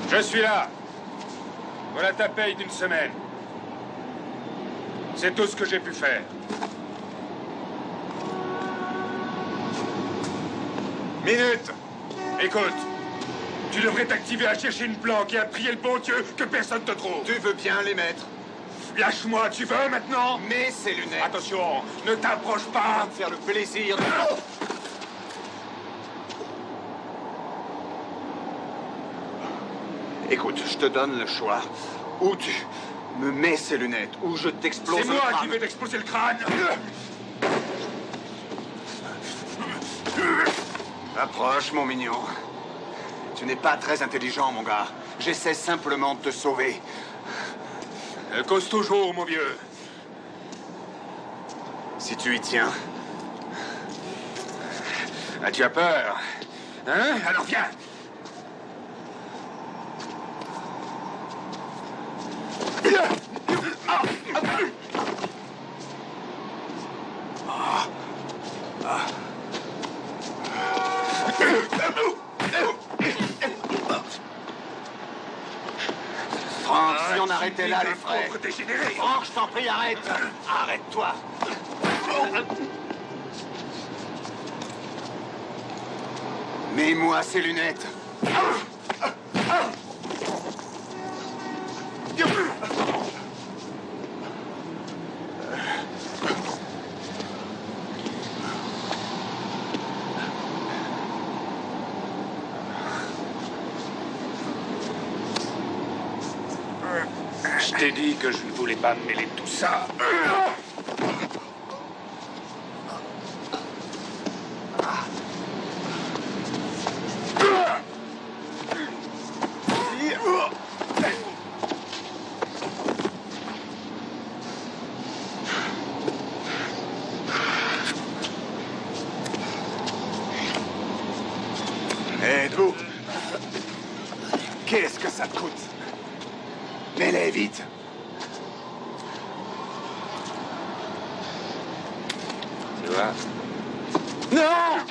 Speaker 7: Je suis là. Voilà ta paye d'une semaine. C'est tout ce que j'ai pu faire. Minute. Écoute. Tu devrais t'activer à chercher une planque et à prier le bon Dieu que personne te trouve.
Speaker 14: Tu veux bien les mettre?
Speaker 7: Lâche-moi, tu veux maintenant?
Speaker 14: Mets ces lunettes.
Speaker 7: Attention, ne t'approche pas.
Speaker 14: Va me faire le plaisir de... Écoute, je te donne le choix. Ou tu me mets ces lunettes, ou je t'explose le crâne.
Speaker 7: C'est moi qui vais t'exploser le crâne.
Speaker 14: Approche, mon mignon. Tu n'es pas très intelligent, mon gars. J'essaie simplement de te sauver.
Speaker 7: Cause toujours, mon vieux.
Speaker 14: Si tu y tiens.
Speaker 7: Ah, tu as peur? Hein? Alors viens.
Speaker 14: Franck, si on arrêtait là, les frères.
Speaker 7: Dégénéré.
Speaker 14: Franck, je t'en prie, arrête. Arrête-toi. Mets-moi ces lunettes.
Speaker 7: Je t'ai dit que je ne voulais pas me mêler de tout ça.
Speaker 14: Êtes-vous? Qu'est-ce que ça te coûte? Mets-les vite.
Speaker 6: Tu vois?
Speaker 14: Non!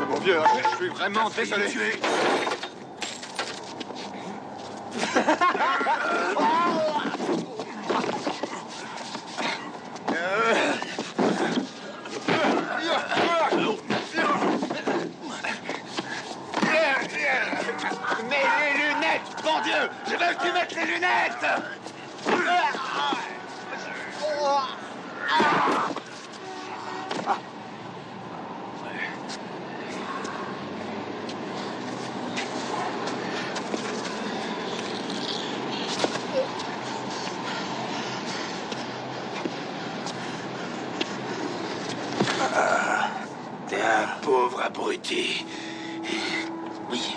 Speaker 14: Mon vieux, je suis vraiment désolé.
Speaker 9: Mais les lunettes, bon Dieu, je veux que tu mettes les lunettes. T'es un pauvre abruti. Oui.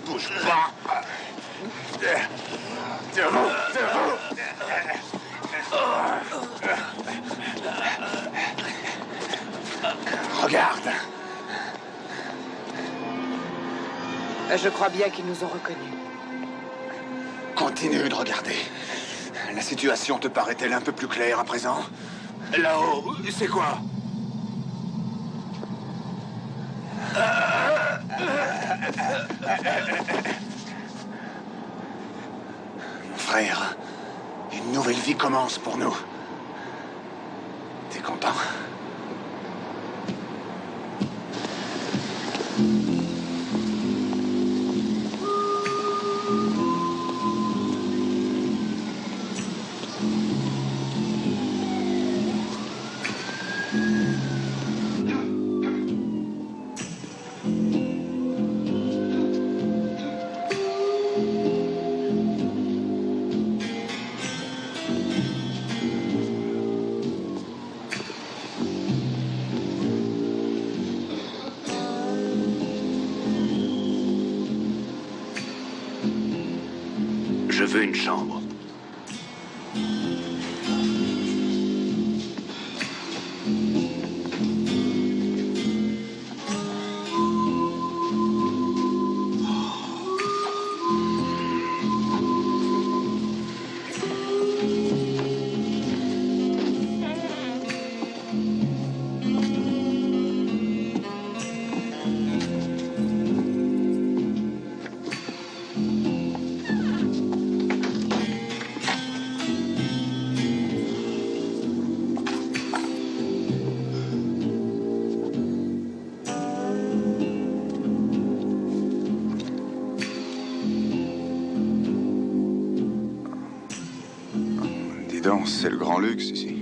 Speaker 9: Bouge pas. Debout, debout. Regarde.
Speaker 2: Je crois bien qu'ils nous ont reconnus.
Speaker 14: Continue de regarder. La situation te paraît-elle un peu plus claire à présent?
Speaker 9: Là-haut, c'est quoi?
Speaker 14: Mon frère, une nouvelle vie commence pour nous. T'es content?
Speaker 9: Je veux une chambre.
Speaker 14: Dis donc, c'est le grand luxe ici.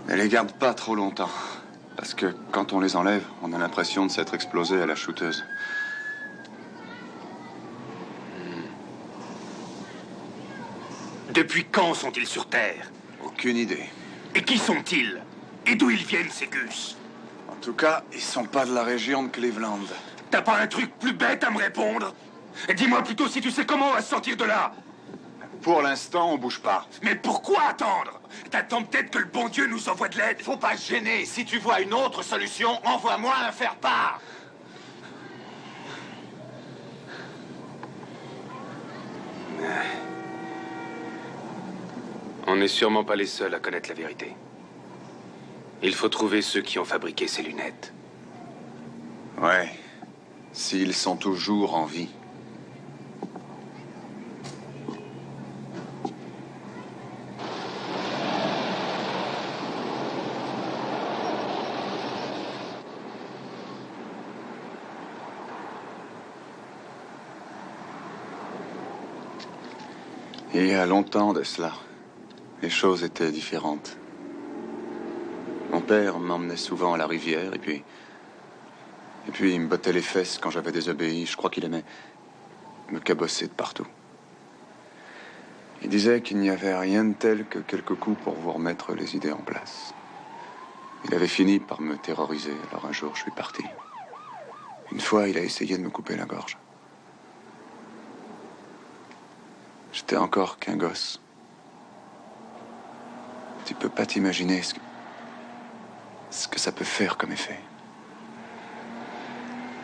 Speaker 14: Ne les garde pas trop longtemps. Parce que quand on les enlève, on a l'impression de s'être explosé à la shooteuse.
Speaker 9: Depuis quand sont-ils sur Terre?
Speaker 14: Aucune idée.
Speaker 9: Et qui sont-ils? Et d'où ils viennent, ces Gus?
Speaker 14: En tout cas, ils sont pas de la région de Cleveland.
Speaker 9: T'as pas un truc plus bête à me répondre? Dis-moi plutôt si tu sais comment on va se sortir de là.
Speaker 14: Pour l'instant, on bouge pas.
Speaker 9: Mais pourquoi attendre? T'attends peut-être que le bon Dieu nous envoie de l'aide?
Speaker 15: Faut pas se gêner. Si tu vois une autre solution, envoie-moi un faire-part.
Speaker 7: On n'est sûrement pas les seuls à connaître la vérité. Il faut trouver ceux qui ont fabriqué ces lunettes.
Speaker 14: Ouais. S'ils sont toujours en vie.
Speaker 3: Il y a longtemps de cela, les choses étaient différentes. Mon père m'emmenait souvent à la rivière, et puis il me bottait les fesses quand j'avais désobéi. Je crois qu'il aimait me cabosser de partout. Il disait qu'il n'y avait rien de tel que quelques coups pour vous remettre les idées en place. Il avait fini par me terroriser, alors un jour je suis parti. Une fois, il a essayé de me couper la gorge. J'étais encore qu'un gosse. Tu peux pas t'imaginer ce que ça peut faire comme effet.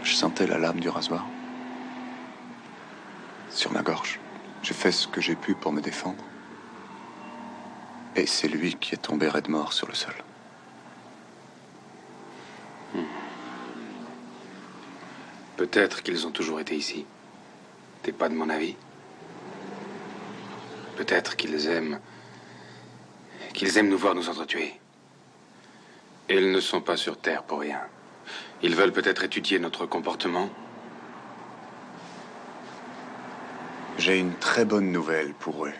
Speaker 3: Je sentais la lame du rasoir sur ma gorge. J'ai fait ce que j'ai pu pour me défendre. Et c'est lui qui est tombé raide mort sur le sol.
Speaker 7: Peut-être qu'ils ont toujours été ici. T'es pas de mon avis? Peut-être qu'ils aiment nous voir nous entretuer. Et ils ne sont pas sur Terre pour rien. Ils veulent peut-être étudier notre comportement.
Speaker 3: J'ai une très bonne nouvelle pour eux.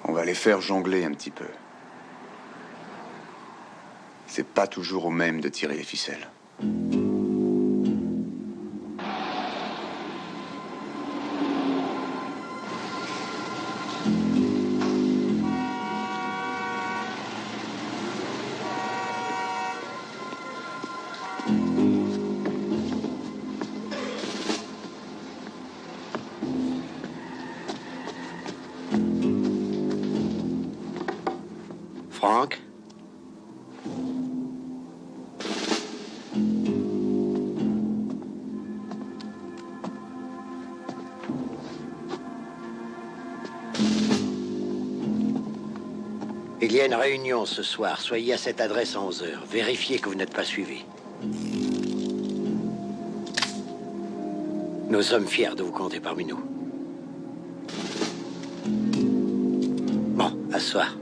Speaker 3: On va les faire jongler un petit peu. C'est pas toujours au même de tirer les ficelles.
Speaker 9: Franck? Il y a une réunion ce soir. Soyez à cette adresse à 11 h. Vérifiez que vous n'êtes pas suivi. Nous sommes fiers de vous compter parmi nous. Bon, à ce soir.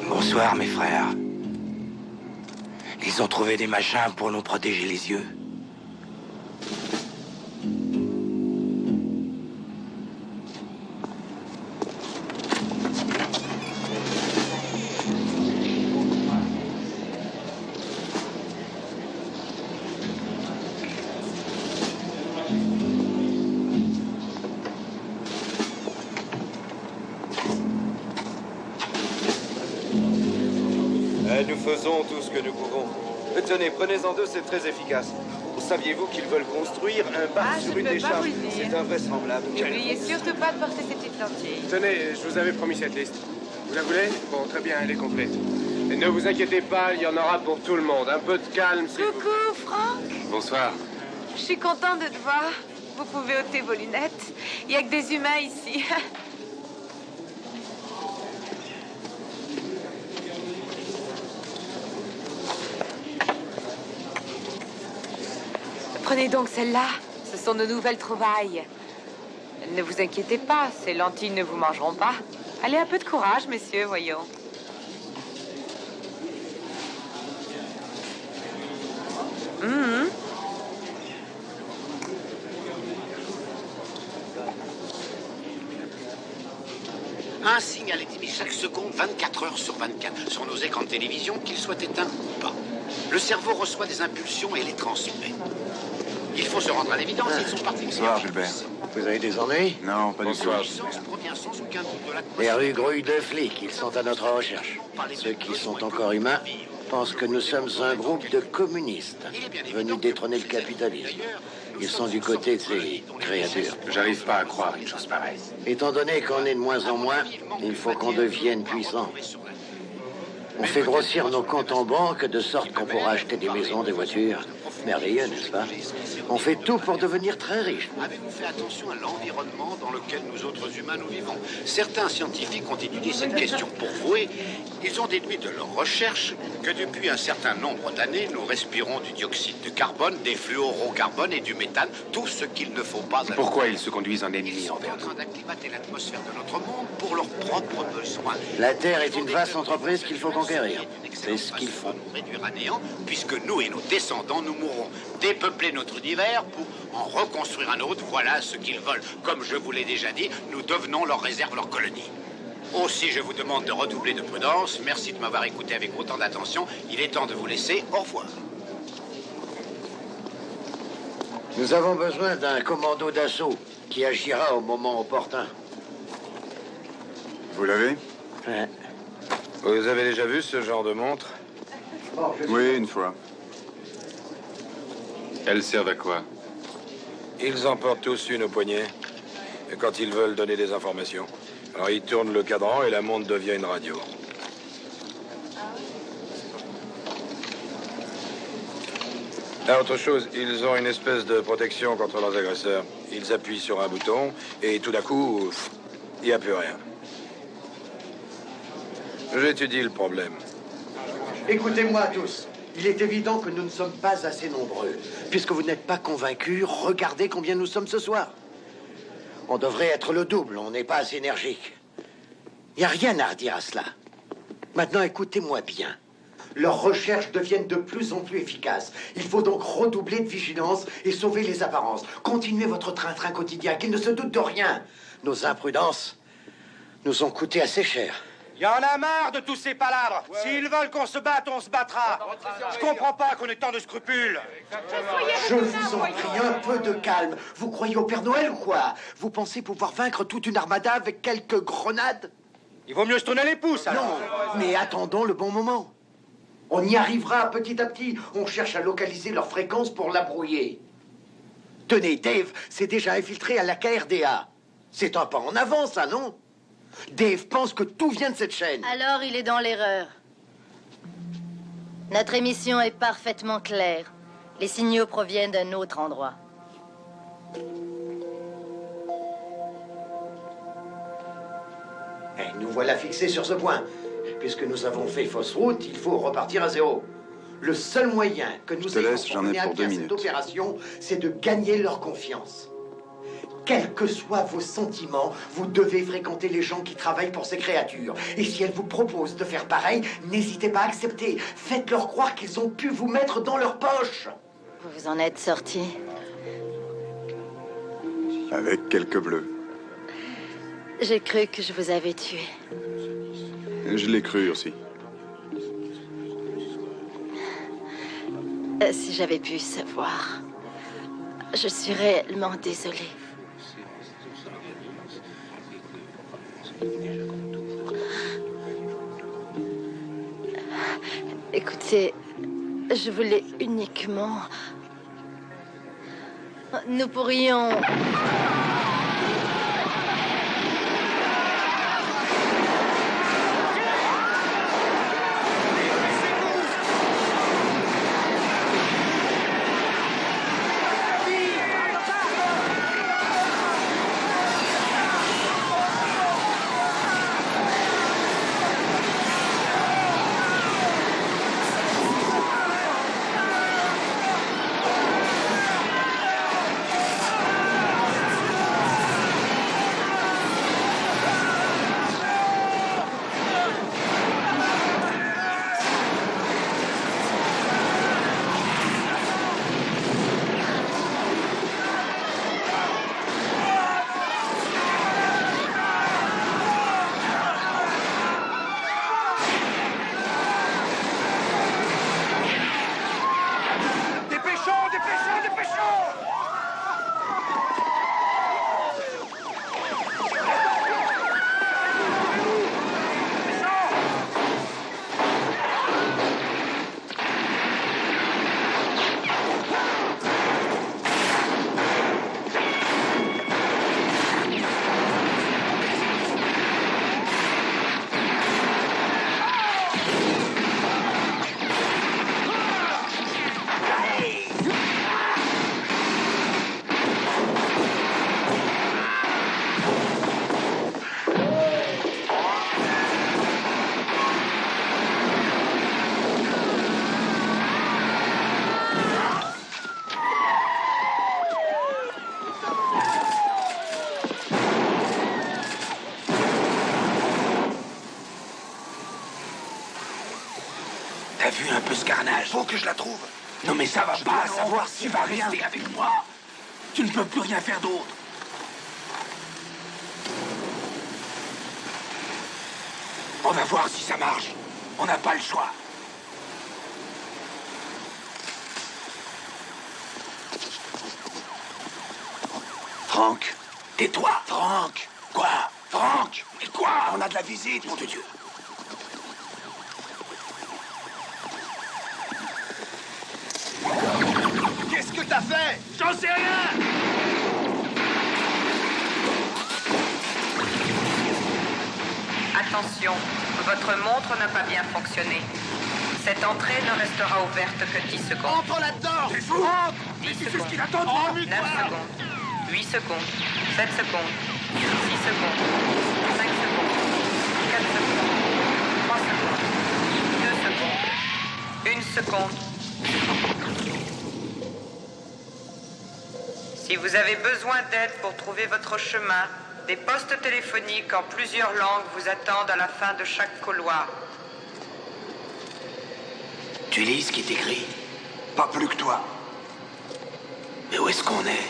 Speaker 17: Bonsoir, mes frères. Ils ont trouvé des machins pour nous protéger les yeux.
Speaker 18: Nous faisons tout ce que nous pouvons. Tenez, prenez-en deux, c'est très efficace. Saviez-vous qu'ils veulent construire un parc sur une décharge? C'est invraisemblable.
Speaker 1: N'oubliez surtout pas de porter ces petites lentilles.
Speaker 10: Tenez, je vous avais promis cette liste. Vous la voulez? Bon, très bien, elle est complète. Et ne vous inquiétez pas, il y en aura pour tout le monde. Un peu de calme, s'il vous plaît.
Speaker 1: Coucou, Franck.
Speaker 7: Bonsoir.
Speaker 1: Je suis contente de te voir. Vous pouvez ôter vos lunettes. Il n'y a que des humains ici. Prenez donc celle-là. Ce sont nos nouvelles trouvailles. Ne vous inquiétez pas, ces lentilles ne vous mangeront pas. Allez, un peu de courage, messieurs, voyons.
Speaker 11: Un signal est émis chaque seconde, 24 heures sur 24, sur nos écrans de télévision, qu'ils soient éteints ou pas. Le cerveau reçoit des impulsions et les transmet. Il faut se rendre à l'évidence, ils sont partis.
Speaker 3: Bonsoir, Gilbert.
Speaker 9: Vous avez des ennuis?
Speaker 3: Non, pas du tout.
Speaker 9: Les rues grouillent de flics, ils sont à notre recherche. Ceux qui sont encore humains pensent que nous sommes un groupe de communistes venus détrôner le capitalisme. Ils sont du côté de ces créatures.
Speaker 7: J'arrive pas à croire une chose pareille.
Speaker 9: Étant donné qu'on est de moins en moins, il faut qu'on devienne puissant. On fait grossir nos comptes en banque de sorte qu'on pourra acheter des maisons, des voitures. Merveilleux, n'est-ce pas? On fait tout pour devenir très riches.
Speaker 11: Avez-vous fait attention à l'environnement dans lequel nous autres humains nous vivons? Certains scientifiques ont étudié cette question pour vouer. Ils ont déduit de leurs recherches que depuis un certain nombre d'années, nous respirons du dioxyde de carbone, des fluorocarbones et du méthane, tout ce qu'il ne faut pas...
Speaker 7: Pourquoi ils se conduisent en ennemis
Speaker 11: Ils sont en train d'acclimater l'atmosphère de notre monde pour leurs propres besoins.
Speaker 9: La Terre est une vaste entreprise qu'il faut conquérir. C'est ce qu'il faut.
Speaker 11: Nous réduire à néant, puisque nous et nos descendants, nous mourrons. Dépeupler notre univers pour en reconstruire un autre, voilà ce qu'ils veulent. Comme je vous l'ai déjà dit, nous devenons leur réserve, leur colonie. Aussi, je vous demande de redoubler de prudence. Merci de m'avoir écouté avec autant d'attention. Il est temps de vous laisser. Au revoir.
Speaker 9: Nous avons besoin d'un commando d'assaut qui agira au moment opportun.
Speaker 3: Vous l'avez?
Speaker 9: Ouais.
Speaker 6: Vous avez déjà vu ce genre de montre?
Speaker 3: Oui, une fois.
Speaker 7: Elles servent à quoi?
Speaker 6: Ils en portent tous une au poignet. Et quand ils veulent donner des informations. Alors ils tournent le cadran et la montre devient une radio. Ah, autre chose, ils ont une espèce de protection contre leurs agresseurs. Ils appuient sur un bouton et tout d'un coup, il n'y a plus rien. J'étudie le problème.
Speaker 9: Écoutez-moi tous. Il est évident que nous ne sommes pas assez nombreux. Puisque vous n'êtes pas convaincus, regardez combien nous sommes ce soir. On devrait être le double, on n'est pas assez énergique. Il n'y a rien à redire à cela. Maintenant, écoutez-moi bien. Leurs recherches deviennent de plus en plus efficaces. Il faut donc redoubler de vigilance et sauver les apparences. Continuez votre train-train quotidien, qu'ils ne se doutent de rien. Nos imprudences nous ont coûté assez cher.
Speaker 8: Il y en a marre de tous ces palabres. S'ils veulent qu'on se batte, on se battra. Je comprends pas qu'on ait tant de scrupules.
Speaker 9: Je vous en prie, un peu de calme. Vous croyez au Père Noël ou quoi? Vous pensez pouvoir vaincre toute une armada avec quelques grenades?
Speaker 8: Il vaut mieux se tourner les pouces, alors.
Speaker 9: Non, mais attendons le bon moment. On y arrivera petit à petit. On cherche à localiser leur fréquence pour la brouiller. Tenez, Dave s'est déjà infiltré à la KRDA. C'est un pas en avant, ça, non? Dave pense que tout vient de cette chaîne.
Speaker 5: Alors il est dans l'erreur. Notre émission est parfaitement claire. Les signaux proviennent d'un autre endroit.
Speaker 9: Et nous voilà fixés sur ce point. Puisque nous avons fait fausse route, il faut repartir à zéro. Le seul moyen que nous ayons pour mener à bien cette opération, c'est de gagner leur confiance. Quels que soient vos sentiments, vous devez fréquenter les gens qui travaillent pour ces créatures. Et si elles vous proposent de faire pareil, n'hésitez pas à accepter. Faites-leur croire qu'ils ont pu vous mettre dans leur poche.
Speaker 5: Vous vous en êtes sorti?
Speaker 3: Avec quelques bleus.
Speaker 5: J'ai cru que je vous avais tué.
Speaker 3: Je l'ai cru aussi.
Speaker 5: Si j'avais pu savoir, je suis réellement désolée. Écoutez, je voulais uniquement... Nous pourrions...
Speaker 7: faut que je la trouve.
Speaker 17: Non mais ça va
Speaker 7: Je
Speaker 17: pas,
Speaker 7: dois savoir si
Speaker 17: tu vas rester avec moi. Tu ne peux plus rien faire d'autre. On va voir si ça marche. On n'a pas le choix.
Speaker 14: Franck.
Speaker 17: Tais-toi.
Speaker 14: Franck.
Speaker 17: Quoi?
Speaker 14: Franck.
Speaker 17: Mais quoi?
Speaker 14: On a de la visite,
Speaker 17: Nom de Dieu.
Speaker 8: Qu'est-ce que t'as fait?
Speaker 17: J'en sais rien.
Speaker 1: Attention, votre montre n'a pas bien fonctionné. Cette entrée ne restera ouverte que 10 secondes.
Speaker 8: Entre là-dedans!
Speaker 17: T'es fou?
Speaker 1: 10
Speaker 17: C'est ce
Speaker 1: secondes.
Speaker 17: qu'il attend de
Speaker 1: 9
Speaker 17: moi.
Speaker 1: secondes. 8 secondes. 7 secondes. 6 secondes. 5 secondes. 4 secondes. 3 secondes. 2 secondes. 1 seconde. Si vous avez besoin d'aide pour trouver votre chemin, des postes téléphoniques en plusieurs langues vous attendent à la fin de chaque couloir.
Speaker 17: Tu lis ce qui est écrit?
Speaker 14: Pas plus que toi.
Speaker 17: Mais où est-ce qu'on est?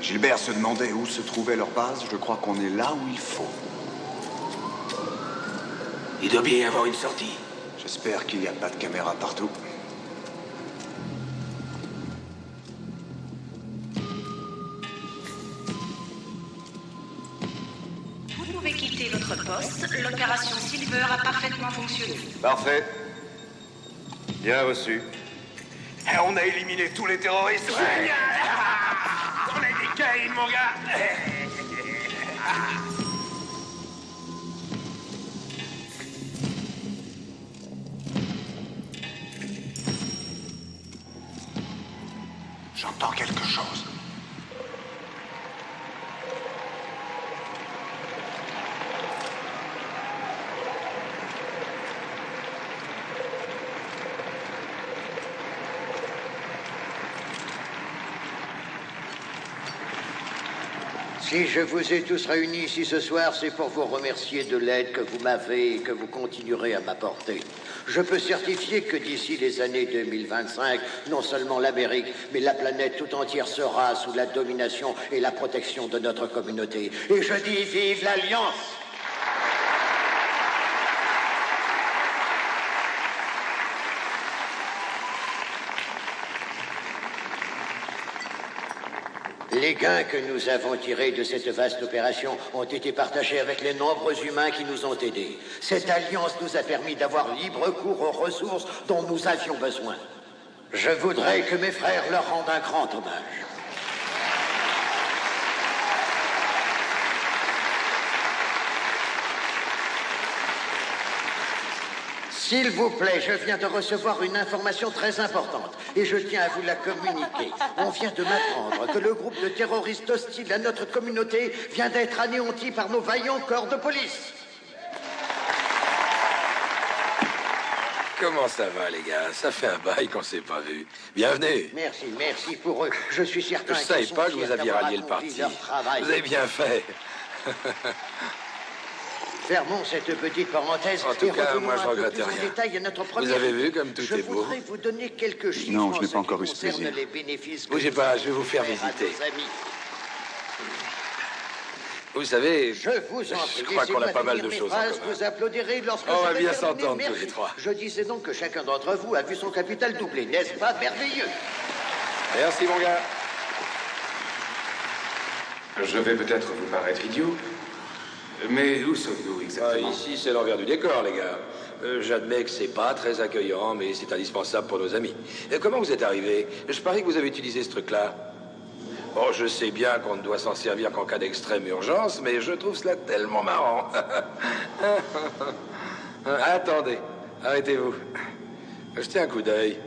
Speaker 14: Gilbert se demandait où se trouvait leur base. Je crois qu'on est là où il faut.
Speaker 17: Il doit bien y avoir une sortie.
Speaker 14: J'espère qu'il n'y a pas de caméra partout.
Speaker 1: Vous pouvez quitter votre poste. L'opération Silver a parfaitement fonctionné.
Speaker 18: Parfait. Bien reçu.
Speaker 17: Et on a éliminé tous les terroristes. Génial. On a des caïds, mon gars.
Speaker 14: J'entends quelque chose.
Speaker 9: Si je vous ai tous réunis ici ce soir, c'est pour vous remercier de l'aide que vous m'avez et que vous continuerez à m'apporter. Je peux certifier que d'ici les années 2025, non seulement l'Amérique, mais la planète tout entière sera sous la domination et la protection de notre communauté. Et je dis vive l'Alliance! Les gains que nous avons tirés de cette vaste opération ont été partagés avec les nombreux humains qui nous ont aidés. Cette alliance nous a permis d'avoir libre cours aux ressources dont nous avions besoin. Je voudrais que mes frères leur rendent un grand hommage. S'il vous plaît, je viens de recevoir une information très importante et je tiens à vous la communiquer. On vient de m'apprendre que le groupe de terroristes hostiles à notre communauté vient d'être anéanti par nos vaillants corps de police.
Speaker 6: Comment ça va, les gars? Ça fait un bail qu'on s'est pas vu. Bienvenue.
Speaker 9: Merci pour eux. Je suis certain
Speaker 6: Je
Speaker 9: qu'ils
Speaker 6: savais
Speaker 9: sont
Speaker 6: pas que
Speaker 9: fiers
Speaker 6: vous aviez
Speaker 9: d'avoir
Speaker 6: rallié le
Speaker 9: accompli
Speaker 6: parti.
Speaker 9: leur travail.
Speaker 6: Vous avez bien fait.
Speaker 9: Fermons cette petite parenthèse
Speaker 6: En tout
Speaker 9: et
Speaker 6: cas,
Speaker 9: revenons
Speaker 6: moi, je
Speaker 9: un peu
Speaker 6: regrette
Speaker 9: plus en
Speaker 6: rien.
Speaker 9: détail à notre première.
Speaker 6: Vous avez vu comme tout
Speaker 9: Je
Speaker 6: est beau?
Speaker 9: voudrais vous donner quelques chiffres.
Speaker 14: Non, je n'ai
Speaker 9: en ce
Speaker 14: pas encore
Speaker 9: qui
Speaker 14: eu ce
Speaker 9: concerne
Speaker 14: plaisir.
Speaker 9: les bénéfices que
Speaker 6: Bougez
Speaker 9: nous
Speaker 6: pas,
Speaker 9: avons
Speaker 6: je vais vous faire
Speaker 9: offerts à
Speaker 6: visiter.
Speaker 9: nos amis.
Speaker 6: Vous savez,
Speaker 9: Je vous en prie,
Speaker 6: je crois qu'on a
Speaker 9: laissez-moi
Speaker 6: pas mal de
Speaker 9: finir mes
Speaker 6: choses en
Speaker 9: phrases,
Speaker 6: commun.
Speaker 9: Vous applaudirez lorsque
Speaker 6: On
Speaker 9: je
Speaker 6: va
Speaker 9: vais
Speaker 6: bien
Speaker 9: terminer.
Speaker 6: s'entendre tous
Speaker 9: Merci.
Speaker 6: les trois.
Speaker 9: Je disais donc que chacun d'entre vous a vu son capital doubler, n'est-ce pas merveilleux?
Speaker 6: Merci, mon gars.
Speaker 7: Je vais peut-être vous paraître idiot, mais où sommes-nous exactement?
Speaker 6: Ici, c'est l'envers du décor, les gars. J'admets que c'est pas très accueillant, mais c'est indispensable pour nos amis. Comment vous êtes arrivés? Je parie que vous avez utilisé ce truc-là. Bon, je sais bien qu'on ne doit s'en servir qu'en cas d'extrême urgence, mais je trouve cela tellement marrant. Attendez, arrêtez-vous. Jetez un coup d'œil.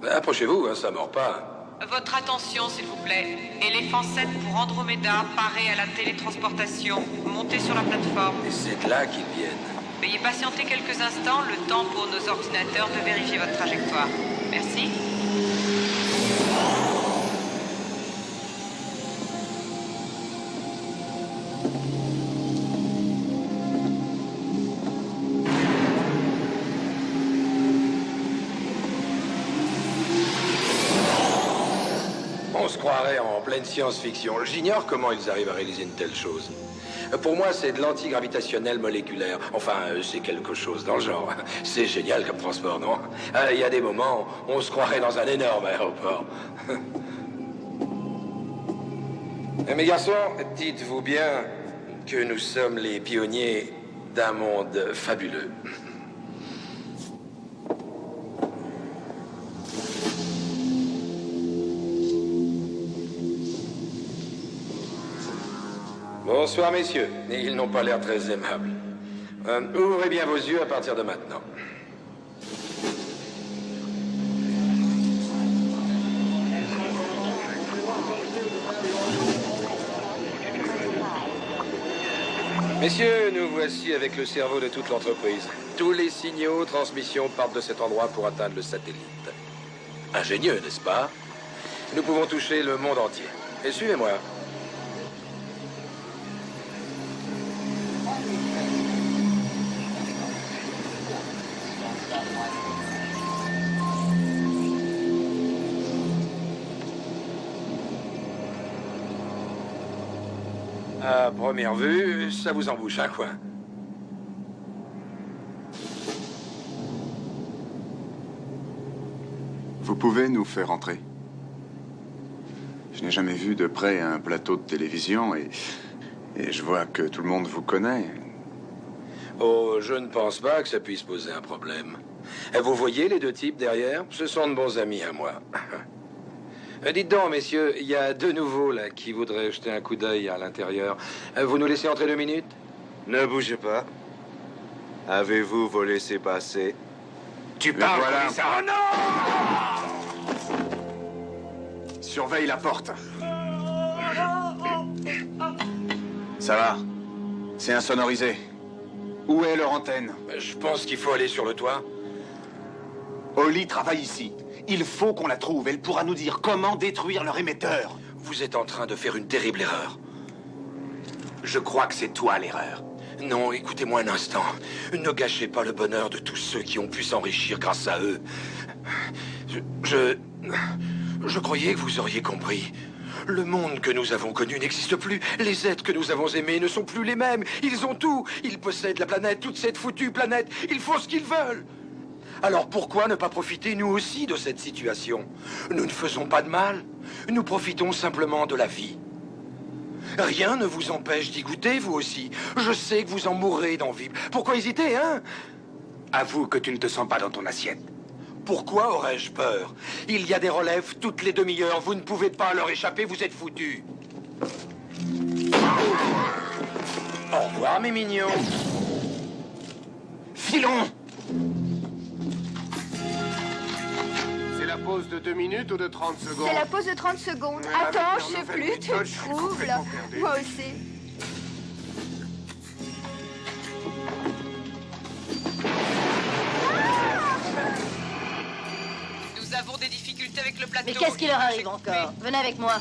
Speaker 6: Approchez-vous, hein, ça mord pas.
Speaker 1: Votre attention, s'il vous plaît. Éléphant 7 pour Andromeda, paré à la télétransportation. Montez sur la plateforme.
Speaker 6: Et c'est de là qu'ils viennent.
Speaker 1: Veuillez patienter quelques instants, le temps pour nos ordinateurs de vérifier votre trajectoire. Merci.
Speaker 6: se croirait en pleine science-fiction. J'ignore comment ils arrivent à réaliser une telle chose. Pour moi, c'est de l'antigravitationnel moléculaire. Enfin, c'est quelque chose dans le genre. C'est génial comme transport, non? Il y a des moments, on se croirait dans un énorme aéroport. Mes garçons, dites-vous bien que nous sommes les pionniers d'un monde fabuleux. Bonsoir, messieurs. Ils n'ont pas l'air très aimables. Ouvrez bien vos yeux à partir de maintenant. Messieurs, nous voici avec le cerveau de toute l'entreprise. Tous les signaux, transmissions partent de cet endroit pour atteindre le satellite. Ingénieux, n'est-ce pas? Nous pouvons toucher le monde entier. Et suivez-moi. À première vue, ça vous embouche un coin.
Speaker 3: Vous pouvez nous faire entrer? Je n'ai jamais vu de près un plateau de télévision et je vois que tout le monde vous connaît.
Speaker 6: Oh, je ne pense pas que ça puisse poser un problème. Vous voyez les deux types derrière? Ce sont de bons amis à moi. Dites donc, messieurs, il y a deux nouveaux, là, qui voudraient jeter un coup d'œil à l'intérieur. Vous nous laissez entrer 2 minutes?
Speaker 18: Ne bougez pas. Avez-vous vos laissez-passer?
Speaker 14: Tu parles,
Speaker 18: voilà.
Speaker 14: commissaire. Oh non! Surveille la porte. Ça va. C'est insonorisé. Où est leur antenne?
Speaker 6: Je pense qu'il faut aller sur le toit.
Speaker 14: Holly travaille ici. Il faut qu'on la trouve. Elle pourra nous dire comment détruire leur émetteur.
Speaker 6: Vous êtes en train de faire une terrible erreur.
Speaker 14: Je crois que c'est toi l'erreur.
Speaker 6: Non, écoutez-moi un instant. Ne gâchez pas le bonheur de tous ceux qui ont pu s'enrichir grâce à eux. Je croyais que vous auriez compris. Le monde que nous avons connu n'existe plus. Les êtres que nous avons aimés ne sont plus les mêmes. Ils ont tout. Ils possèdent la planète, toute cette foutue planète. Ils font ce qu'ils veulent. Alors pourquoi ne pas profiter, nous aussi, de cette situation? Nous ne faisons pas de mal. Nous profitons simplement de la vie. Rien ne vous empêche d'y goûter, vous aussi. Je sais que vous en mourrez d'envie. Pourquoi hésiter, hein?
Speaker 14: Avoue que tu ne te sens pas dans ton assiette.
Speaker 6: Pourquoi aurais-je peur? Il y a des relèves toutes les demi-heures. Vous ne pouvez pas leur échapper, vous êtes foutus. Au revoir, mes mignons.
Speaker 14: Filons!
Speaker 10: C'est la pause de 2 minutes ou de 30 secondes?
Speaker 13: C'est la pause de 30 secondes. Attends, je sais plus, tu me trouves, là. Moi aussi.
Speaker 1: Nous avons des difficultés avec le plateau.
Speaker 5: Mais qu'est-ce qui leur arrive encore? Venez avec moi.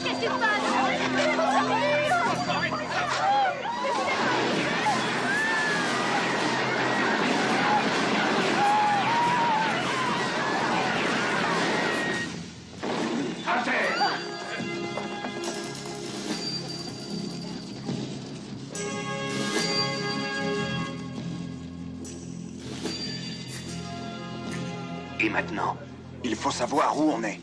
Speaker 13: Qu'est-ce qui se passe?
Speaker 14: Et maintenant, il faut savoir où on est.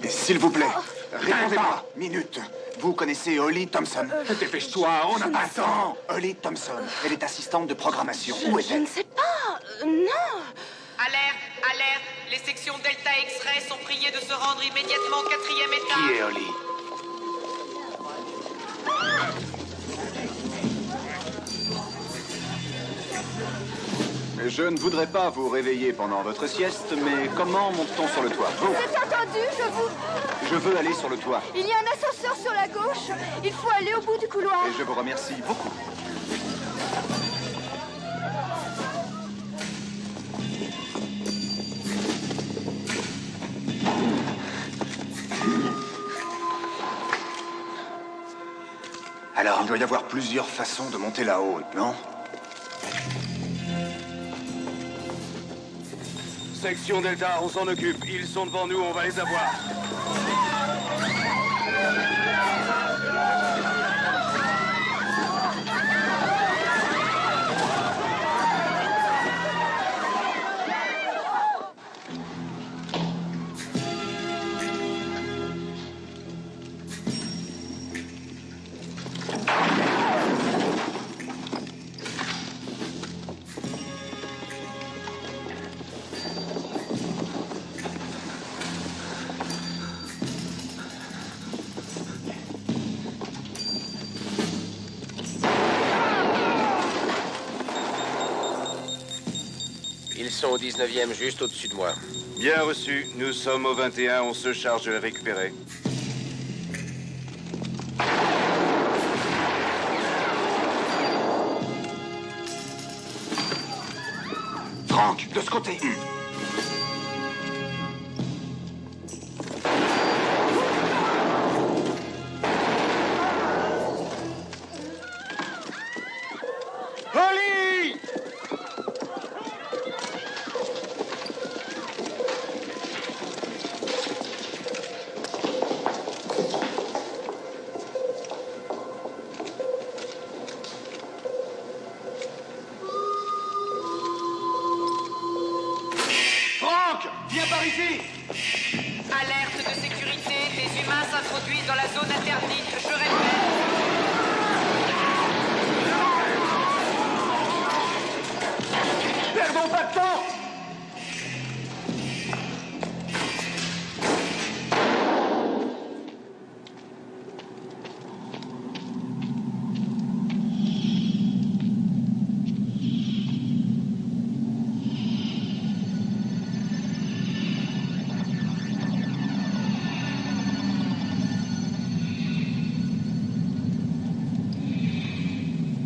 Speaker 14: Et s'il vous plaît, répondez-moi. Minute. Vous connaissez Holly Thompson?
Speaker 17: Dépêche-toi, on n'a pas le temps.
Speaker 14: Holly Thompson. Elle est assistante de programmation. Où
Speaker 13: Je
Speaker 14: est-elle?
Speaker 13: ne sais pas. Non.
Speaker 1: Alerte, alerte. Les sections Delta X-Ray sont priées de se rendre immédiatement au 4e étage.
Speaker 14: Qui est Holly?
Speaker 3: Je ne voudrais pas vous réveiller pendant votre sieste, mais comment monte-t-on sur le toit?
Speaker 13: Vous êtes entendu?
Speaker 3: Je veux aller sur le toit.
Speaker 13: Il y a un ascenseur sur la gauche. Il faut aller au bout du couloir.
Speaker 3: Et je vous remercie beaucoup.
Speaker 14: Alors, il doit y avoir plusieurs façons de monter là-haut, non?
Speaker 18: Section Delta, on s'en occupe. Ils sont devant nous, on va les avoir.
Speaker 10: Ils sont au 19e, juste au-dessus de moi.
Speaker 18: Bien reçu. Nous sommes au 21, on se charge de les récupérer.
Speaker 14: Franck, de ce côté.
Speaker 4: Holly!
Speaker 8: Franck, viens par ici.
Speaker 1: Alerte de sécurité, des humains s'introduisent dans la zone interdite, je répète.
Speaker 8: Perdons pas de temps.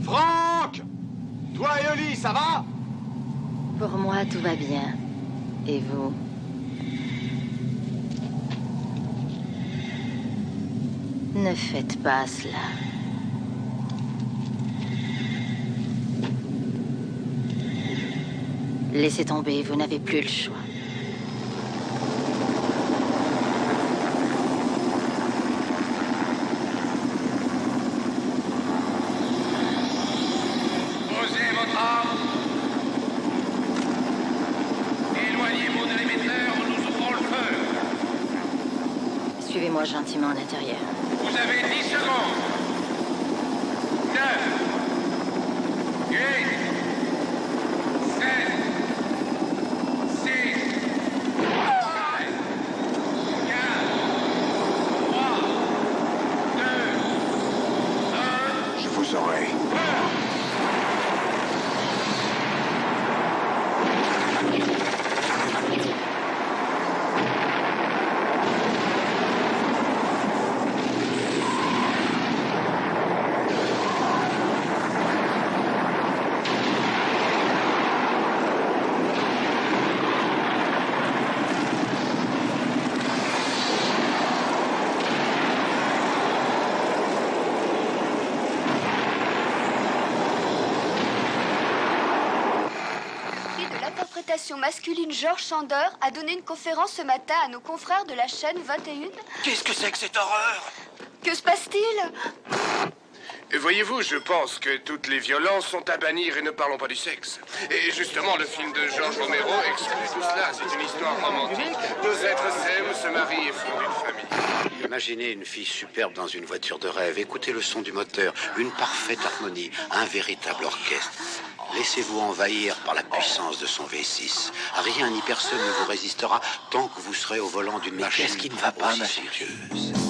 Speaker 8: Franck! Toi et Oli, ça va?
Speaker 5: Pour moi, tout va bien. Et vous? Ne faites pas cela. Laissez tomber, vous n'avez plus le choix.
Speaker 10: Posez votre arme. Éloignez-vous de l'émetteur ou nous ouvrons le feu.
Speaker 5: Suivez-moi gentiment à l'intérieur.
Speaker 10: Vous avez 10 secondes. 9, 8, 7, 6, 5, 4, 3, 2, 1.
Speaker 14: Je vous aurai.
Speaker 13: Masculine Georges Chandeur a donné une conférence ce matin à nos confrères de la chaîne 21.
Speaker 17: Qu'est-ce que c'est que cette horreur?
Speaker 13: Que se passe-t-il?
Speaker 10: Voyez-vous, je pense que toutes les violences sont à bannir et ne parlons pas du sexe. Et justement, le film de Georges Romero exclut tout cela. C'est une histoire romantique. Deux êtres s'aiment, se marient et fondent une famille.
Speaker 11: Imaginez une fille superbe dans une voiture de rêve. Écoutez le son du moteur, une parfaite harmonie, un véritable orchestre. Laissez-vous envahir par la puissance de son V6. Rien ni personne ne vous résistera tant que vous serez au volant d'une machine
Speaker 17: qu'est-ce qui ne va pas, ma
Speaker 11: aussi somptueuse.